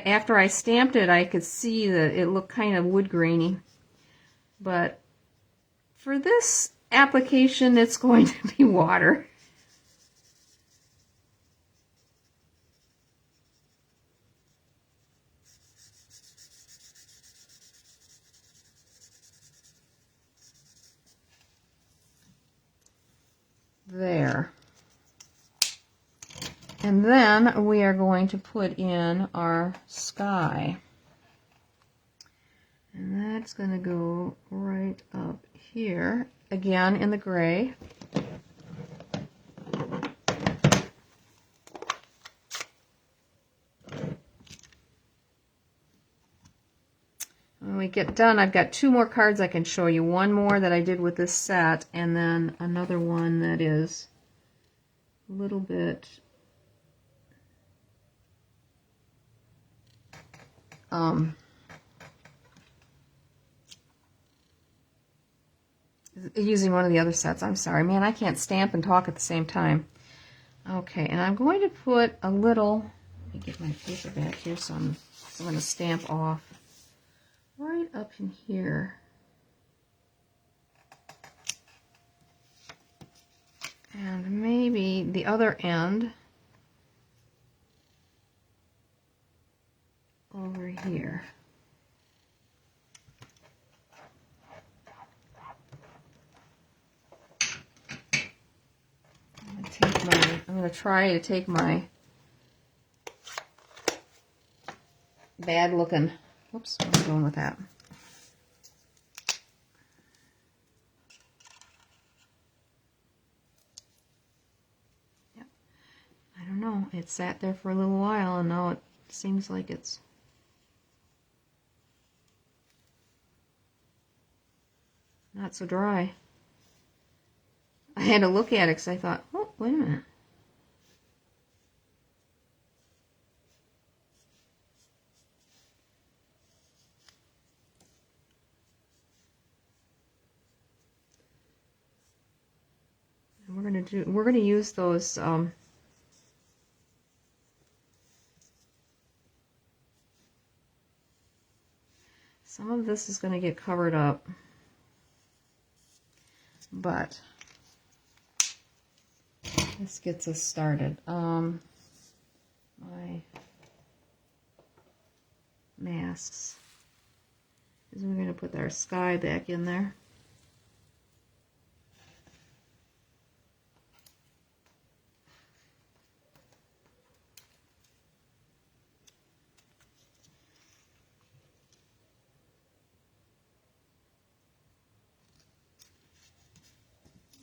After I stamped it, I could see that it looked kind of wood grainy. But for this application, it's going to be water. There. And then we are going to put in our sky. And that's going to go right up here, again in the gray. When we get done, I've got 2 more cards I can show you. One more that I did with this set, and then another one that is a little bit using one of the other sets. I'm sorry, man, I can't stamp and talk at the same time. Okay, and I'm going to put a little, let me get my paper back here, so I'm going to stamp off right up in here. And maybe the other end over here. I'm going to try to take my bad looking, whoops, where am I going with that? Yep. I don't know, it sat there for a little while and now it seems like it's not so dry. I had to look at it because I thought, oh, wait a minute. And we're gonna use those some of this is going to get covered up, but this gets us started. My masks. Is we're going to put our sky back in there.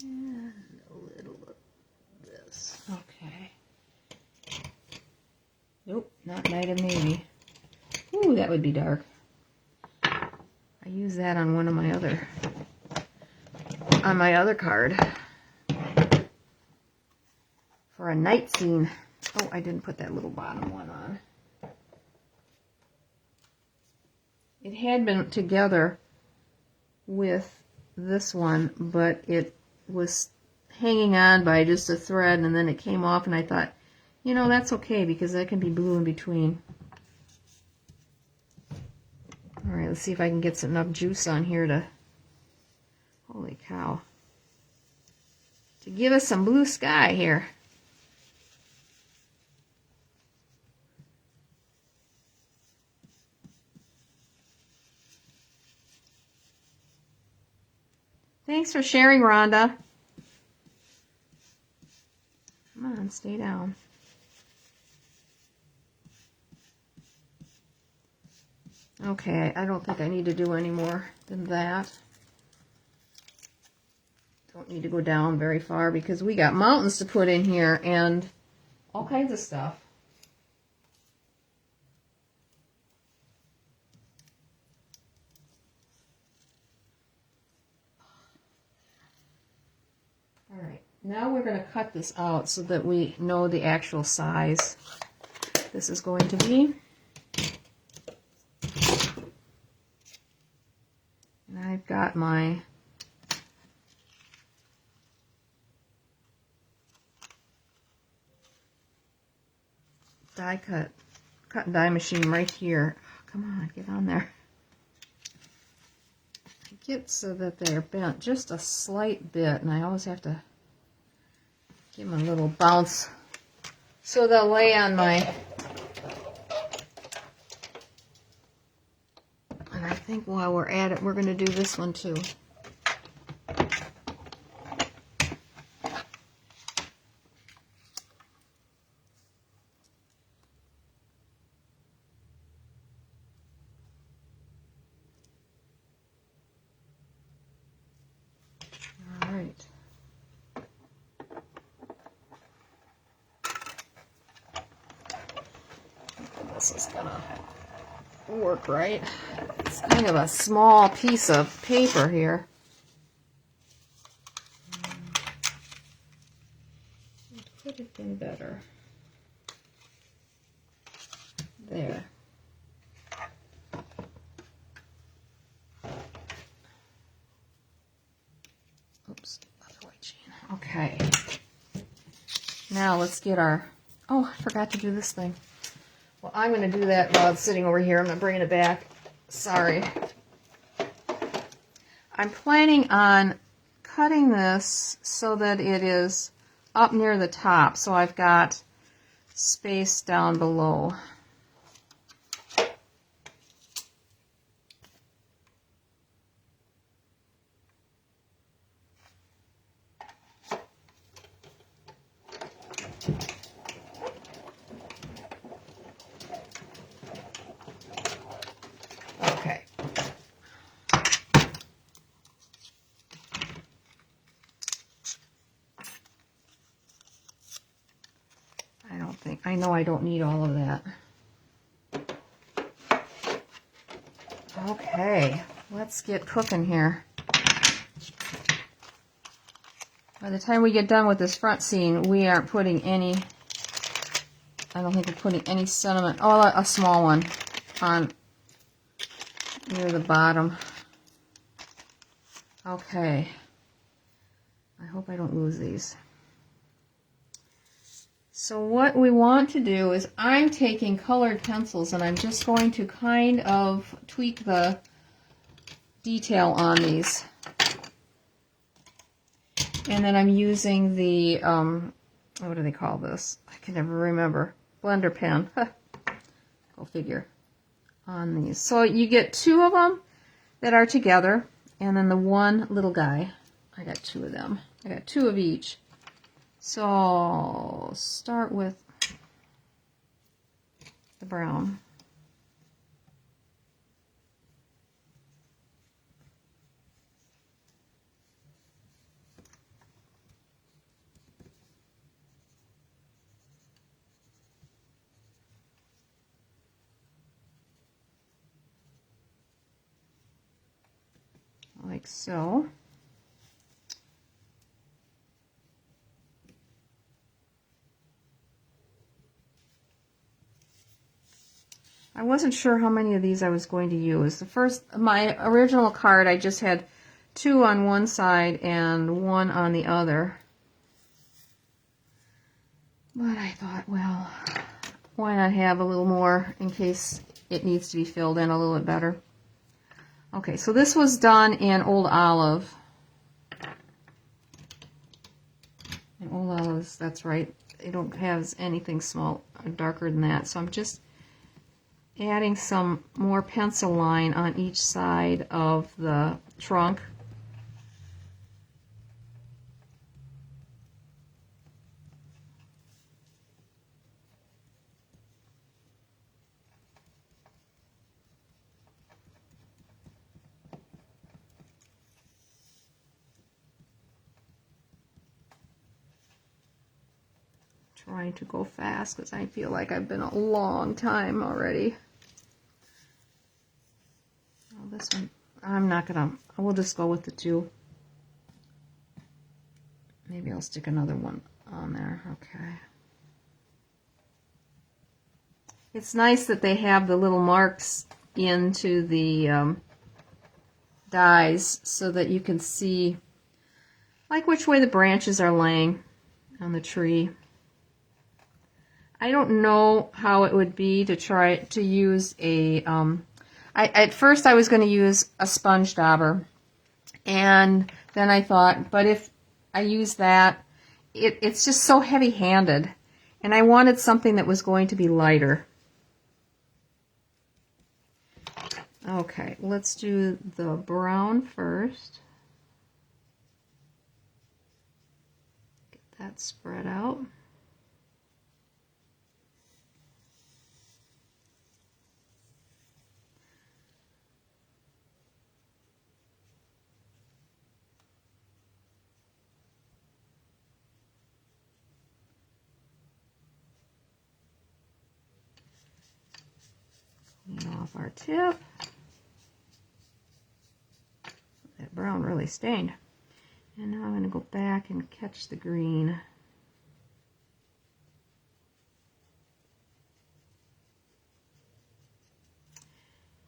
And a little of this. Okay. Nope, not Night of Navy. Ooh, that would be dark. I use that on one of my other, on my other card for a night scene. Oh, I didn't put that little bottom one on. It had been together with this one, but it was hanging on by just a thread, and then it came off, and I thought, you know, that's okay because that can be blue in between. All right, let's see if I can get enough juice on here to, holy cow, to give us some blue sky here. Thanks for sharing, Rhonda. Come on, stay down. Okay, I don't think I need to do any more than that. Don't need to go down very far because we got mountains to put in here and all kinds of stuff. All right, now we're going to cut this out so that we know the actual size this is going to be. And I've got my cut and die machine right here. Oh, come on, get on there. Get so that they're bent just a slight bit, and I always have to give them a little bounce so they'll lay on my, and I think while we're at it, we're going to do this one too. this is gonna work right. It's kind of a small piece of paper here. It could have been better. There. Oops, other way, Jean. Okay. Now let's get our, oh, I forgot to do this thing. Well, I'm going to do that while it's sitting over here. I'm not bringing it back. Sorry. I'm planning on cutting this so that it is up near the top, so I've got space down below. Okay. I know I don't need all of that. Okay, let's get cooking here. By the time we get done with this front scene, we aren't putting any, I don't think we're putting any sentiment, oh, a small one on near the bottom. Okay. I hope I don't lose these. So what we want to do is I'm taking colored pencils and I'm just going to kind of tweak the detail on these. And then I'm using the, what do they call this? I can never remember. Blender pen. Go figure. On these. So you get two of them that are together, and then the one little guy. I got two of them. I got two of each. So I'll start with the brown. Like so. I wasn't sure how many of these I was going to use. My original card, I just had two on one side and one on the other. But I thought, well, why not have a little more in case it needs to be filled in a little bit better. Okay, so this was done in Old Olive. And Old Olives, that's right, they don't have anything small or darker than that. So I'm just adding some more pencil line on each side of the trunk. Trying to go fast because I feel like I've been a long time already. Oh, this one, I'm not gonna, I will just go with the two. Maybe I'll stick another one on there. Okay. It's nice that they have the little marks into the dies so that you can see like which way the branches are laying on the tree. I don't know how it would be to try to use a, at first I was going to use a sponge dauber, and then I thought, but if I use that, it's just so heavy-handed, and I wanted something that was going to be lighter. Okay, let's do the brown first. Get that spread out. off our tip. That brown really stained. And now I'm going to go back and catch the green.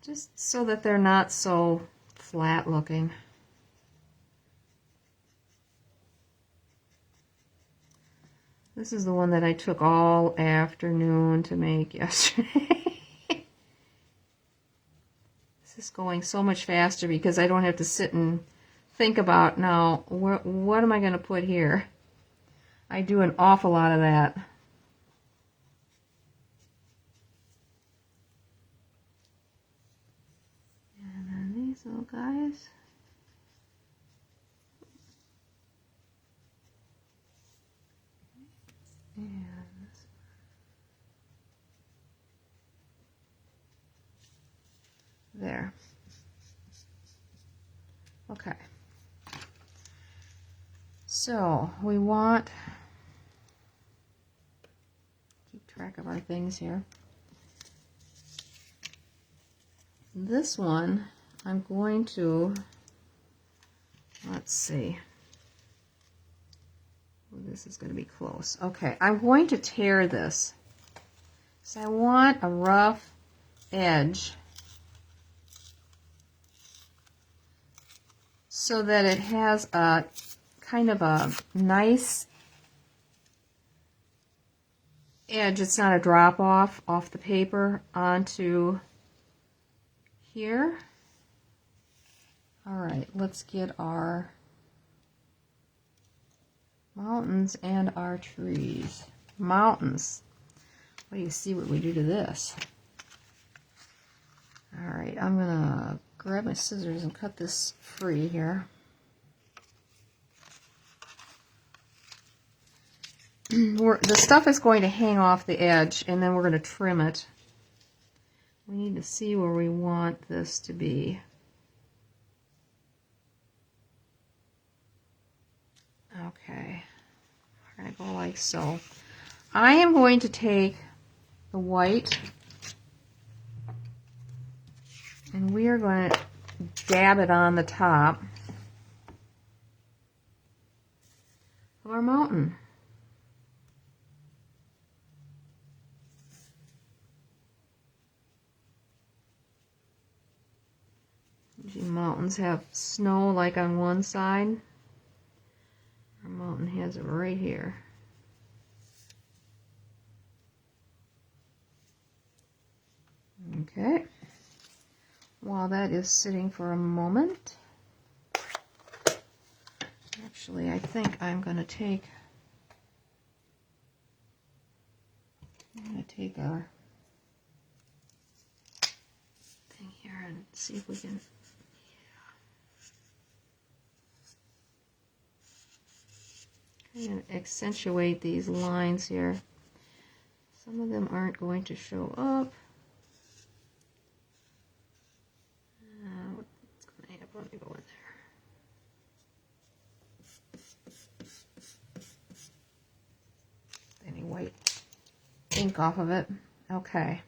Just so that they're not so flat looking. This is the one that I took all afternoon to make yesterday. This is going so much faster because I don't have to sit and think about, now, what am I going to put here? I do an awful lot of that. And then these little guys. And there. Okay. So we want, keep track of our things here. This one, I'm going to, let's see. Oh, this is going to be close. Okay, I'm going to tear this. So I want a rough edge so that it has a kind of a nice edge. It's not a drop off the paper onto here. All right, let's get our mountains and our trees. Mountains. What do you see what we do to this? All right, I'm gonna grab my scissors and cut this free here. The stuff is going to hang off the edge, and then we're going to trim it. We need to see where we want this to be. Okay, we're going to go like so. I am going to take the white, and we are going to dab it on the top of our mountain. Usually mountains have snow like on one side. Our mountain has it right here. Okay. While that is sitting for a moment, actually I think I'm going to take our thing here and see if we can kind of accentuate these lines here. Some of them aren't going to show up. What's going to happen? Let me go in there. Any white ink off of it. Okay.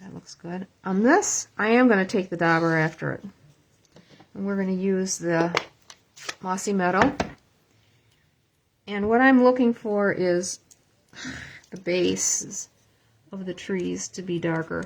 That looks good. On this, I am going to take the dauber after it. And we're going to use the Mossy Meadow. And what I'm looking for is the bases of the trees to be darker.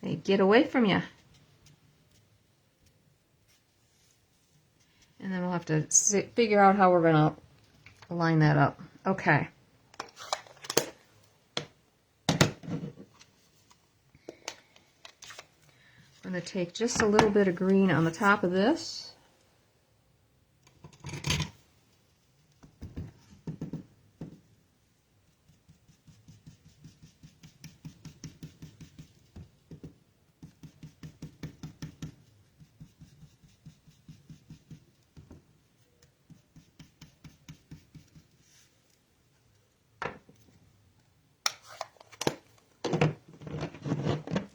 They get away from you. And then we'll have to figure out how we're going to line that up. Okay. I'm going to take just a little bit of green on the top of this.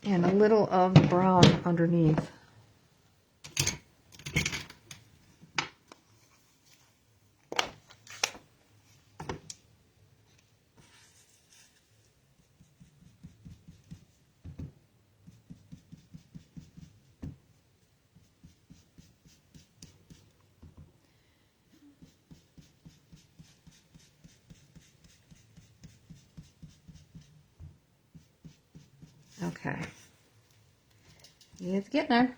and a little of the brown underneath. Okay. It's getting there.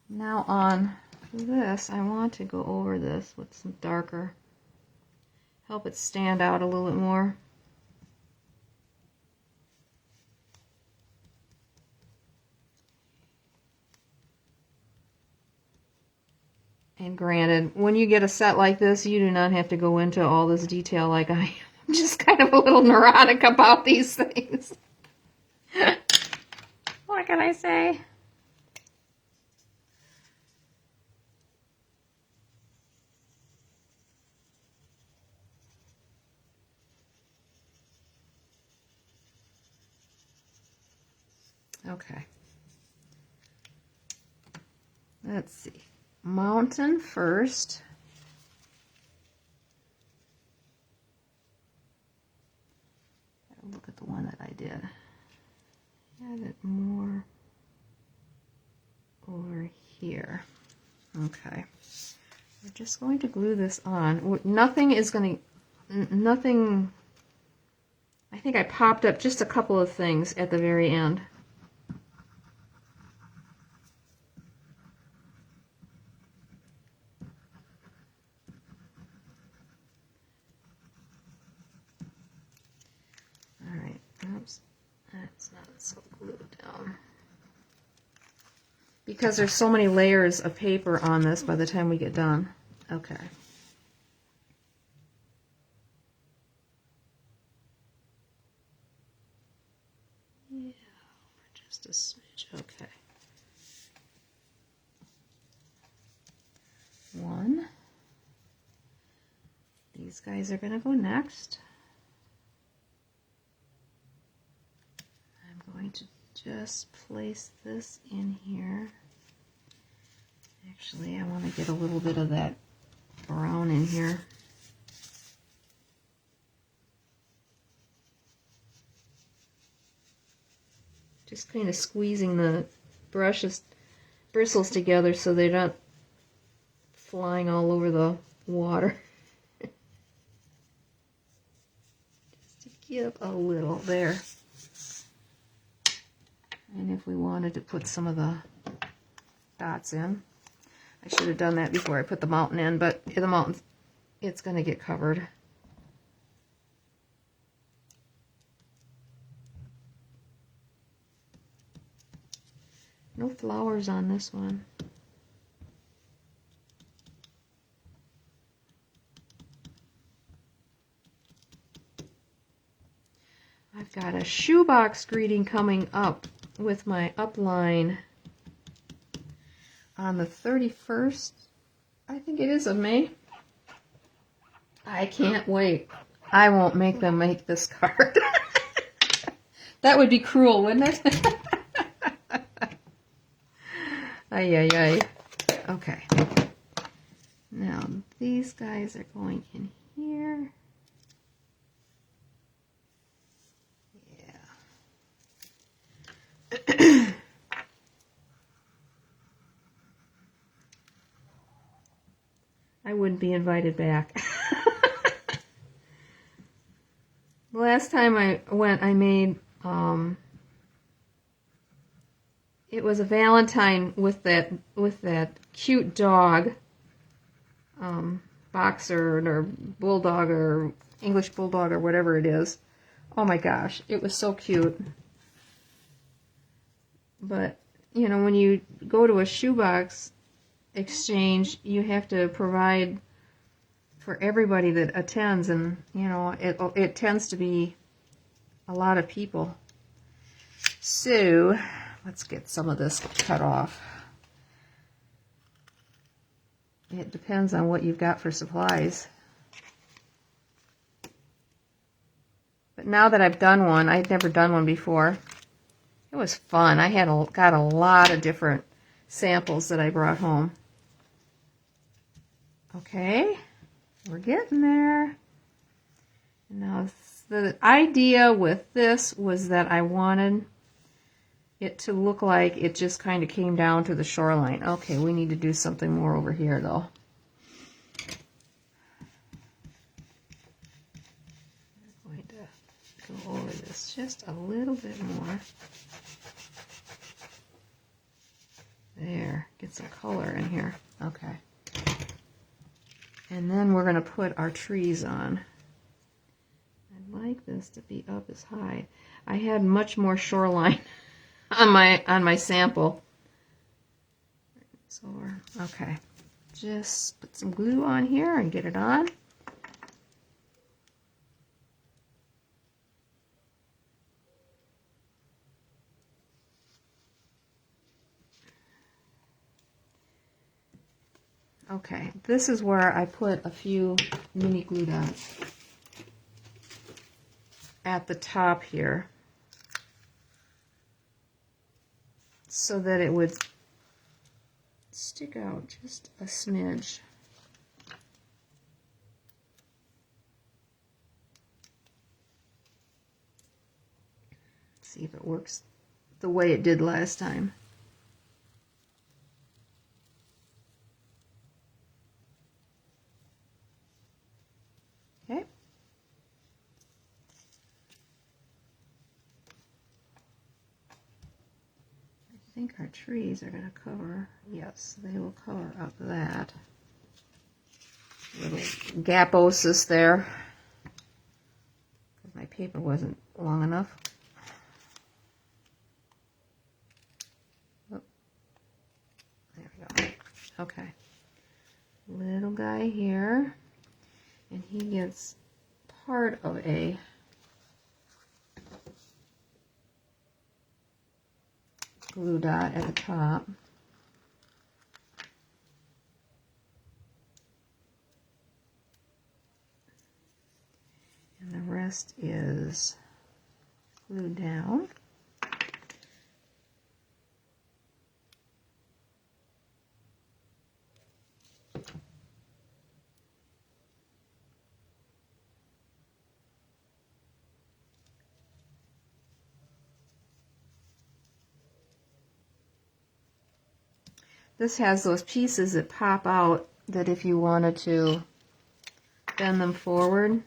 Now on this, I want to go over this with some darker. Help it stand out a little bit more. And granted, when you get a set like this, you do not have to go into all this detail like I am. I'm just kind of a little neurotic about these things. What can I say? Okay. Let's see. Mountain first. Look at the one that I did. Add it more over here. Okay. We're just going to glue this on. Nothing is going to, nothing, I think I popped up just a couple of things at the very end. Alright, oops, that's not so glued down. Because there's so many layers of paper on this by the time we get done. Okay. Yeah, just a smidge. Okay. One. These guys are going to go next. I'm going to just place this in here. Actually, I want to get a little bit of that brown in here. Just kind of squeezing the bristles together so they're not flying all over the water. Just to give a little there. And if we wanted to put some of the dots in, I should have done that before I put the mountain in, but the mountain, it's going to get covered. No flowers on this one. I've got a shoebox greeting coming up with my upline on the 31st, I think it is, of May. I can't wait. I won't make them make this card. That would be cruel, wouldn't it? Ay, ay, ay. Okay. Now, these guys are going in here. Yeah. I wouldn't be invited back. The last time I went, I made, it was a Valentine with that cute dog, boxer or bulldog or English bulldog or whatever it is. Oh my gosh, it was so cute. But, you know, when you go to a shoebox exchange, you have to provide for everybody that attends, and, you know, it tends to be a lot of people. So, let's get some of this cut off. It depends on what you've got for supplies. But now that I've done one, I'd never done one before. It was fun. I got a lot of different samples that I brought home. Okay, we're getting there. Now, the idea with this was that I wanted it to look like it just kind of came down to the shoreline. Okay, we need to do something more over here, though. I'm going to go over this just a little bit more. There, get some color in here. Okay. And then we're going to put our trees on. I'd like this to be up as high. I had much more shoreline on my sample. So okay. Just put some glue on here and get it on. Okay, this is where I put a few mini glue dots at the top here so that it would stick out just a smidge. See if it works the way it did last time. Okay. I think our trees are going to cover, yes, they will cover up that little gaposis there. My paper wasn't long enough. Oh, there we go. Okay. Little guy here. And he gets part of a glue dot at the top. And the rest is glued down. This has those pieces that pop out that if you wanted to bend them forward.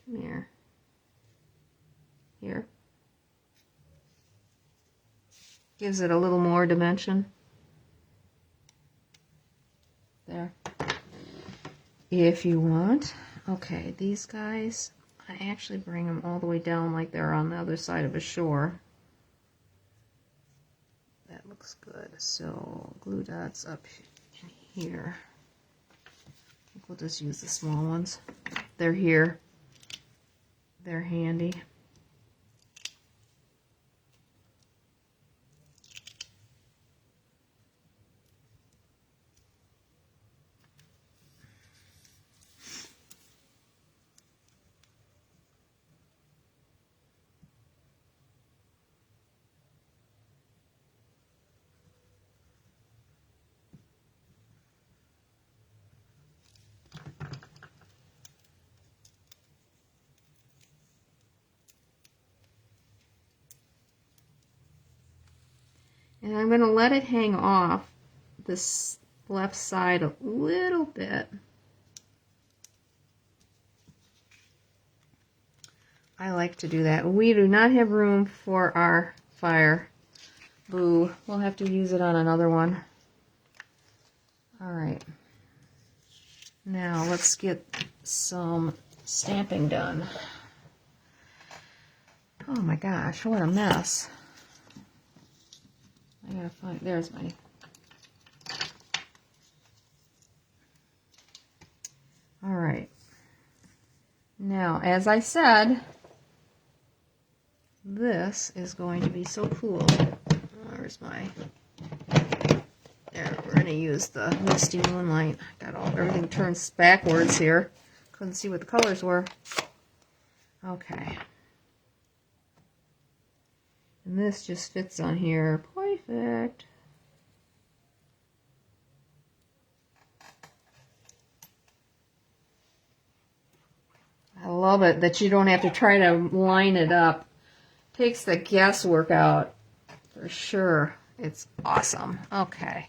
Come here. Here. Gives it a little more dimension. There. If you want. Okay, these guys, I actually bring them all the way down like they're on the other side of a shore. That looks good. So glue dots up in here. I think we'll just use the small ones. They're here. They're handy. And I'm going to let it hang off this left side a little bit. I like to do that. We do not have room for our fire. Boo. We'll have to use it on another one. All right. Now let's get some stamping done. Oh my gosh, what a mess. I gotta find, there's my, all right. Now, as I said, this is going to be so cool. Where's my, there, we're gonna use the Misty Moonlight. Got everything turns backwards here. Couldn't see what the colors were. Okay. And this just fits on here. Perfect. I love it that you don't have to try to line it up. Takes the guesswork out for sure. It's awesome. Okay.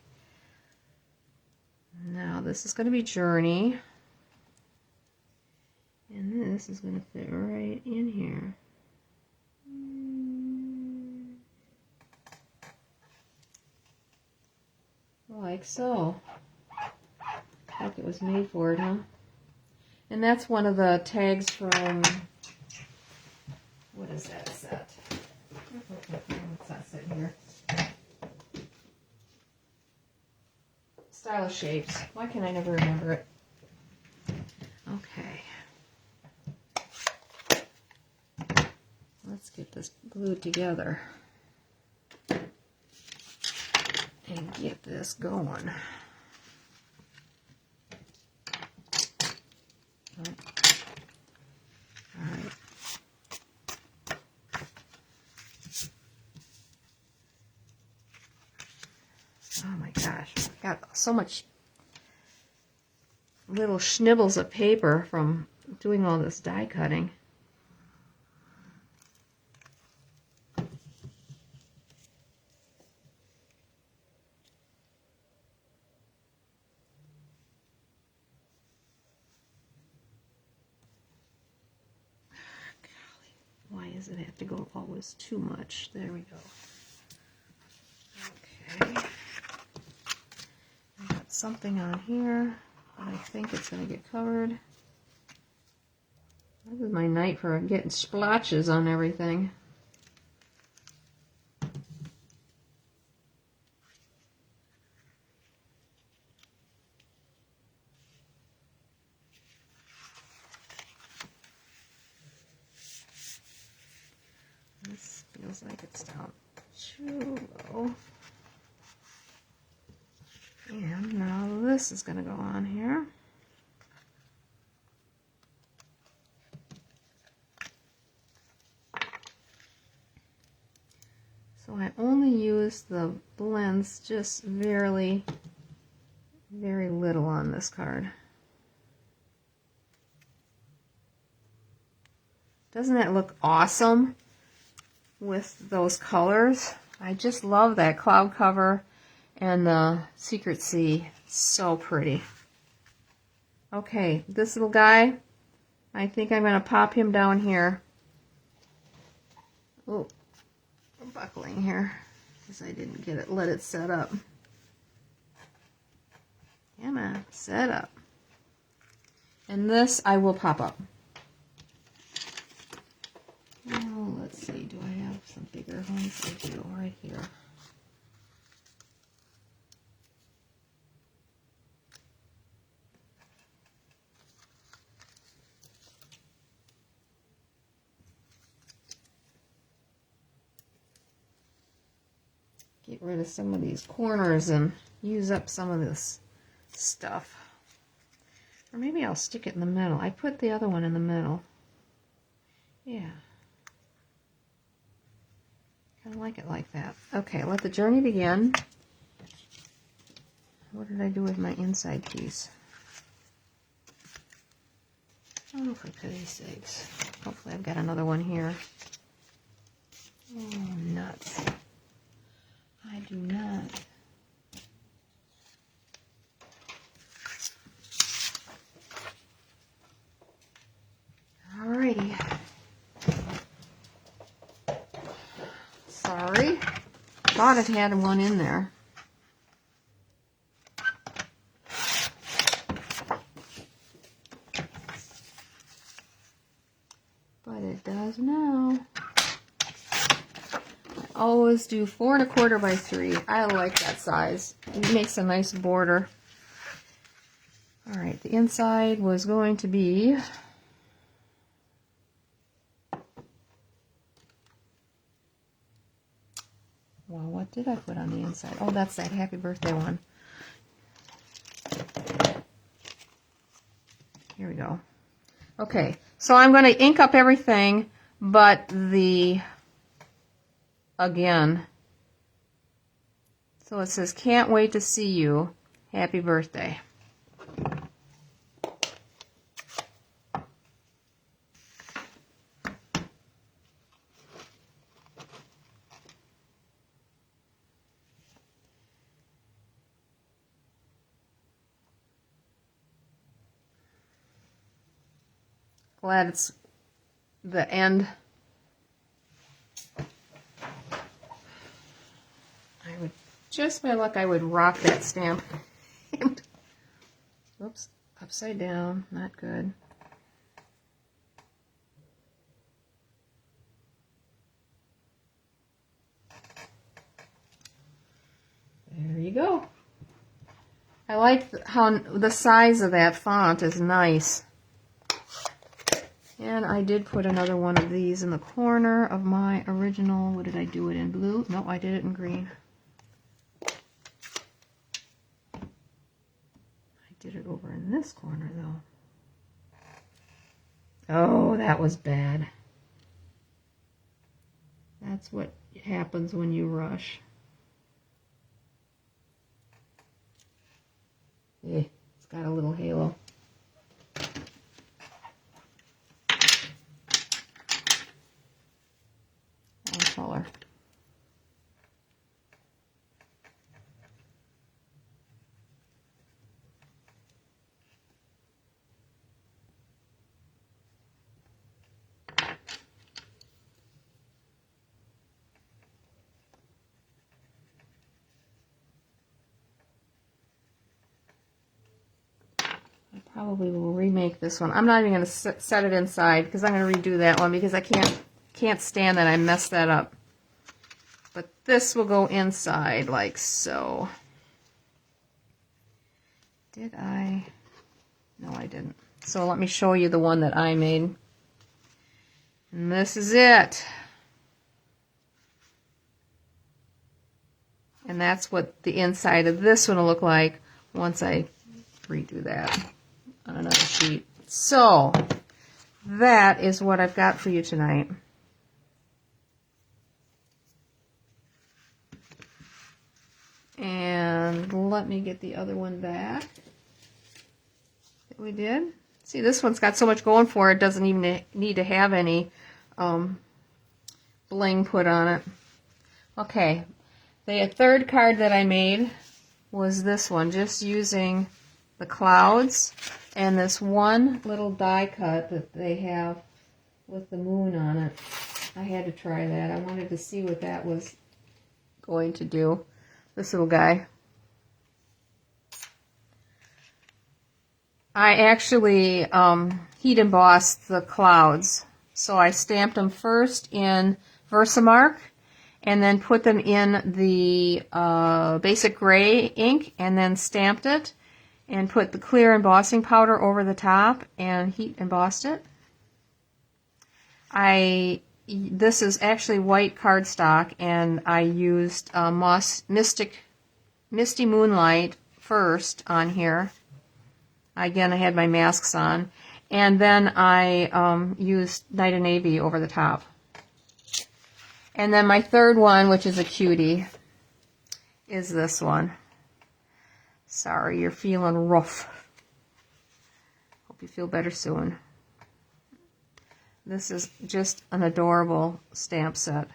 Now this is going to be Journey. And this is going to fit right in here. Like so. Like it was made for it, huh? And that's one of the tags from, what is that set? What's that set here? Style of Shapes. Why can I never remember it? Okay. Let's get this glued together and get this going. All right. Oh my gosh, I've got so much little schnibbles of paper from doing all this die cutting. Why does it have to go always too much? There we go. Okay. I got something on here, but I think it's going to get covered. This is my night for getting splotches on everything. This feels like it's down too low. And now this is going to go on here. So I only use the blends just very little on this card. Doesn't that look awesome with those colors? I just love that cloud cover and the Secret Sea. So pretty. Okay, this little guy, I think I'm going to pop him down here. Oh, I'm buckling here because I didn't get it. Let it set up. Come on, set up. And this I will pop up. Oh, let's see. Do I have some bigger ones? I do, right here. Get rid of some of these corners and use up some of this stuff. Or maybe I'll stick it in the middle. I put the other one in the middle. Yeah. Kind of like it like that. Okay, let the journey begin. What did I do with my inside piece? Oh, for pity's sakes. Hopefully I've got another one here. Oh, nuts. I do not. Alrighty. Sorry. Thought it had one in there. But it does now. I always do 4 1/4 by 3. I like that size. It makes a nice border. Alright, the inside was going to be well, what did I put on the inside? Oh, that's that happy birthday one. Here we go. Okay, so I'm going to ink up everything but the, again. So it says, can't wait to see you. Happy birthday. Glad it's the end. I would, just by luck, I would rock that stamp. Oops, upside down, not good. There you go. I like how the size of that font is nice. And I did put another one of these in the corner of my original. What did I do it in blue? No, I did it in green. I did it over in this corner though. Oh, that was bad. That's what happens when you rush. It's got a little halo. Color. I probably will remake this one. I'm not even going to set it inside because I'm going to redo that one because I can't stand that I messed that up. But this will go inside like so. Did I? No, I didn't. So let me show you the one that I made. And this is it. And that's what the inside of this one will look like once I redo that on another sheet. So that is what I've got for you tonight. And let me get the other one back that we did. See, this one's got so much going for it, doesn't even need to have any bling put on it. Okay, the third card that I made was this one, just using the clouds and this one little die cut that they have with the moon on it. I had to try that. I wanted to see what that was going to do. This little guy. I actually heat embossed the clouds. So I stamped them first in Versamark and then put them in the basic gray ink and then stamped it and put the clear embossing powder over the top and heat embossed it. This is actually white cardstock, and I used Misty Moonlight first on here. Again, I had my masks on. And then I used Night of Navy over the top. And then my third one, which is a cutie, is this one. Sorry, you're feeling rough. Hope you feel better soon. This is just an adorable stamp set.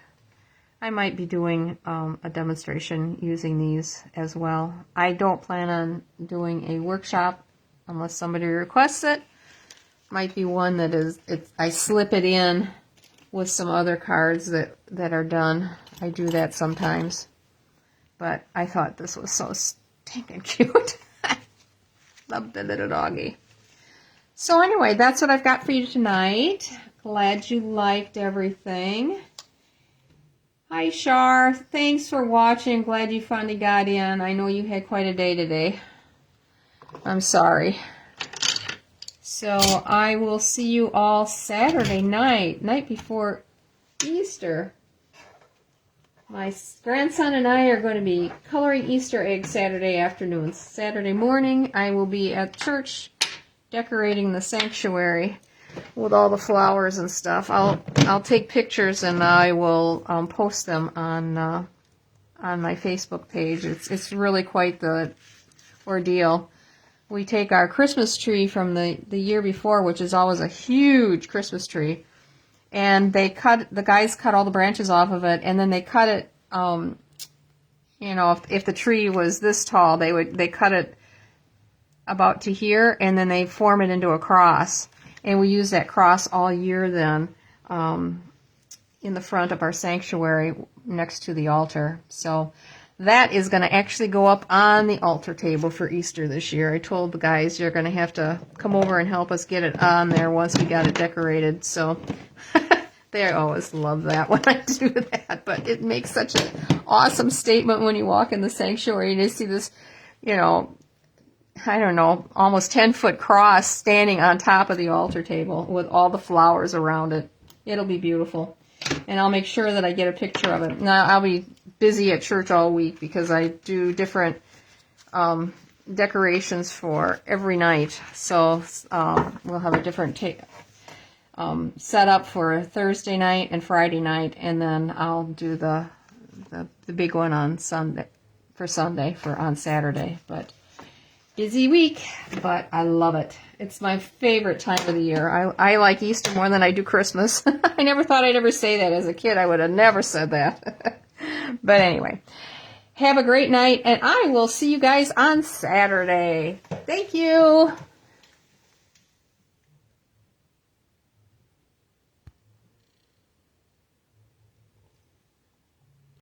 I might be doing a demonstration using these as well. I don't plan on doing a workshop unless somebody requests it. Might be one that is, I slip it in with some other cards that are done. I do that sometimes. But I thought this was so stinking cute. Love the little doggy. So anyway, that's what I've got for you tonight. Glad you liked everything. Hi, Shar. Thanks for watching. Glad you finally got in. I know you had quite a day today. I'm sorry. So I will see you all Saturday night before Easter. My grandson and I are going to be coloring Easter eggs Saturday afternoons. Saturday morning, I will be at church decorating the sanctuary. with all the flowers and stuff. I'll take pictures and I will post them on my Facebook page. It's really quite the ordeal. We take our Christmas tree from the year before, which is always a huge Christmas tree, and the guys cut all the branches off of it, and then they cut it. You know, if the tree was this tall, they cut it about to here, and then they form it into a cross, and we use that cross all year then in the front of our sanctuary next to the altar. So that is going to actually go up on the altar table for Easter this year. I told the guys you're going to have to come over and help us get it on there once we got it decorated. So they always love that when I do that. But it makes such an awesome statement when you walk in the sanctuary and you see this, you know, I don't know, almost 10-foot cross standing on top of the altar table with all the flowers around it. It'll be beautiful. And I'll make sure that I get a picture of it. Now, I'll be busy at church all week because I do different decorations for every night. So we'll have a different set up for Thursday night and Friday night, and then I'll do the big one on Sunday on Saturday. But busy week, but I love it. It's my favorite time of the year. I like Easter more than I do Christmas. I never thought I'd ever say that as a kid. I would have never said that. But anyway, have a great night, and I will see you guys on Saturday. Thank you.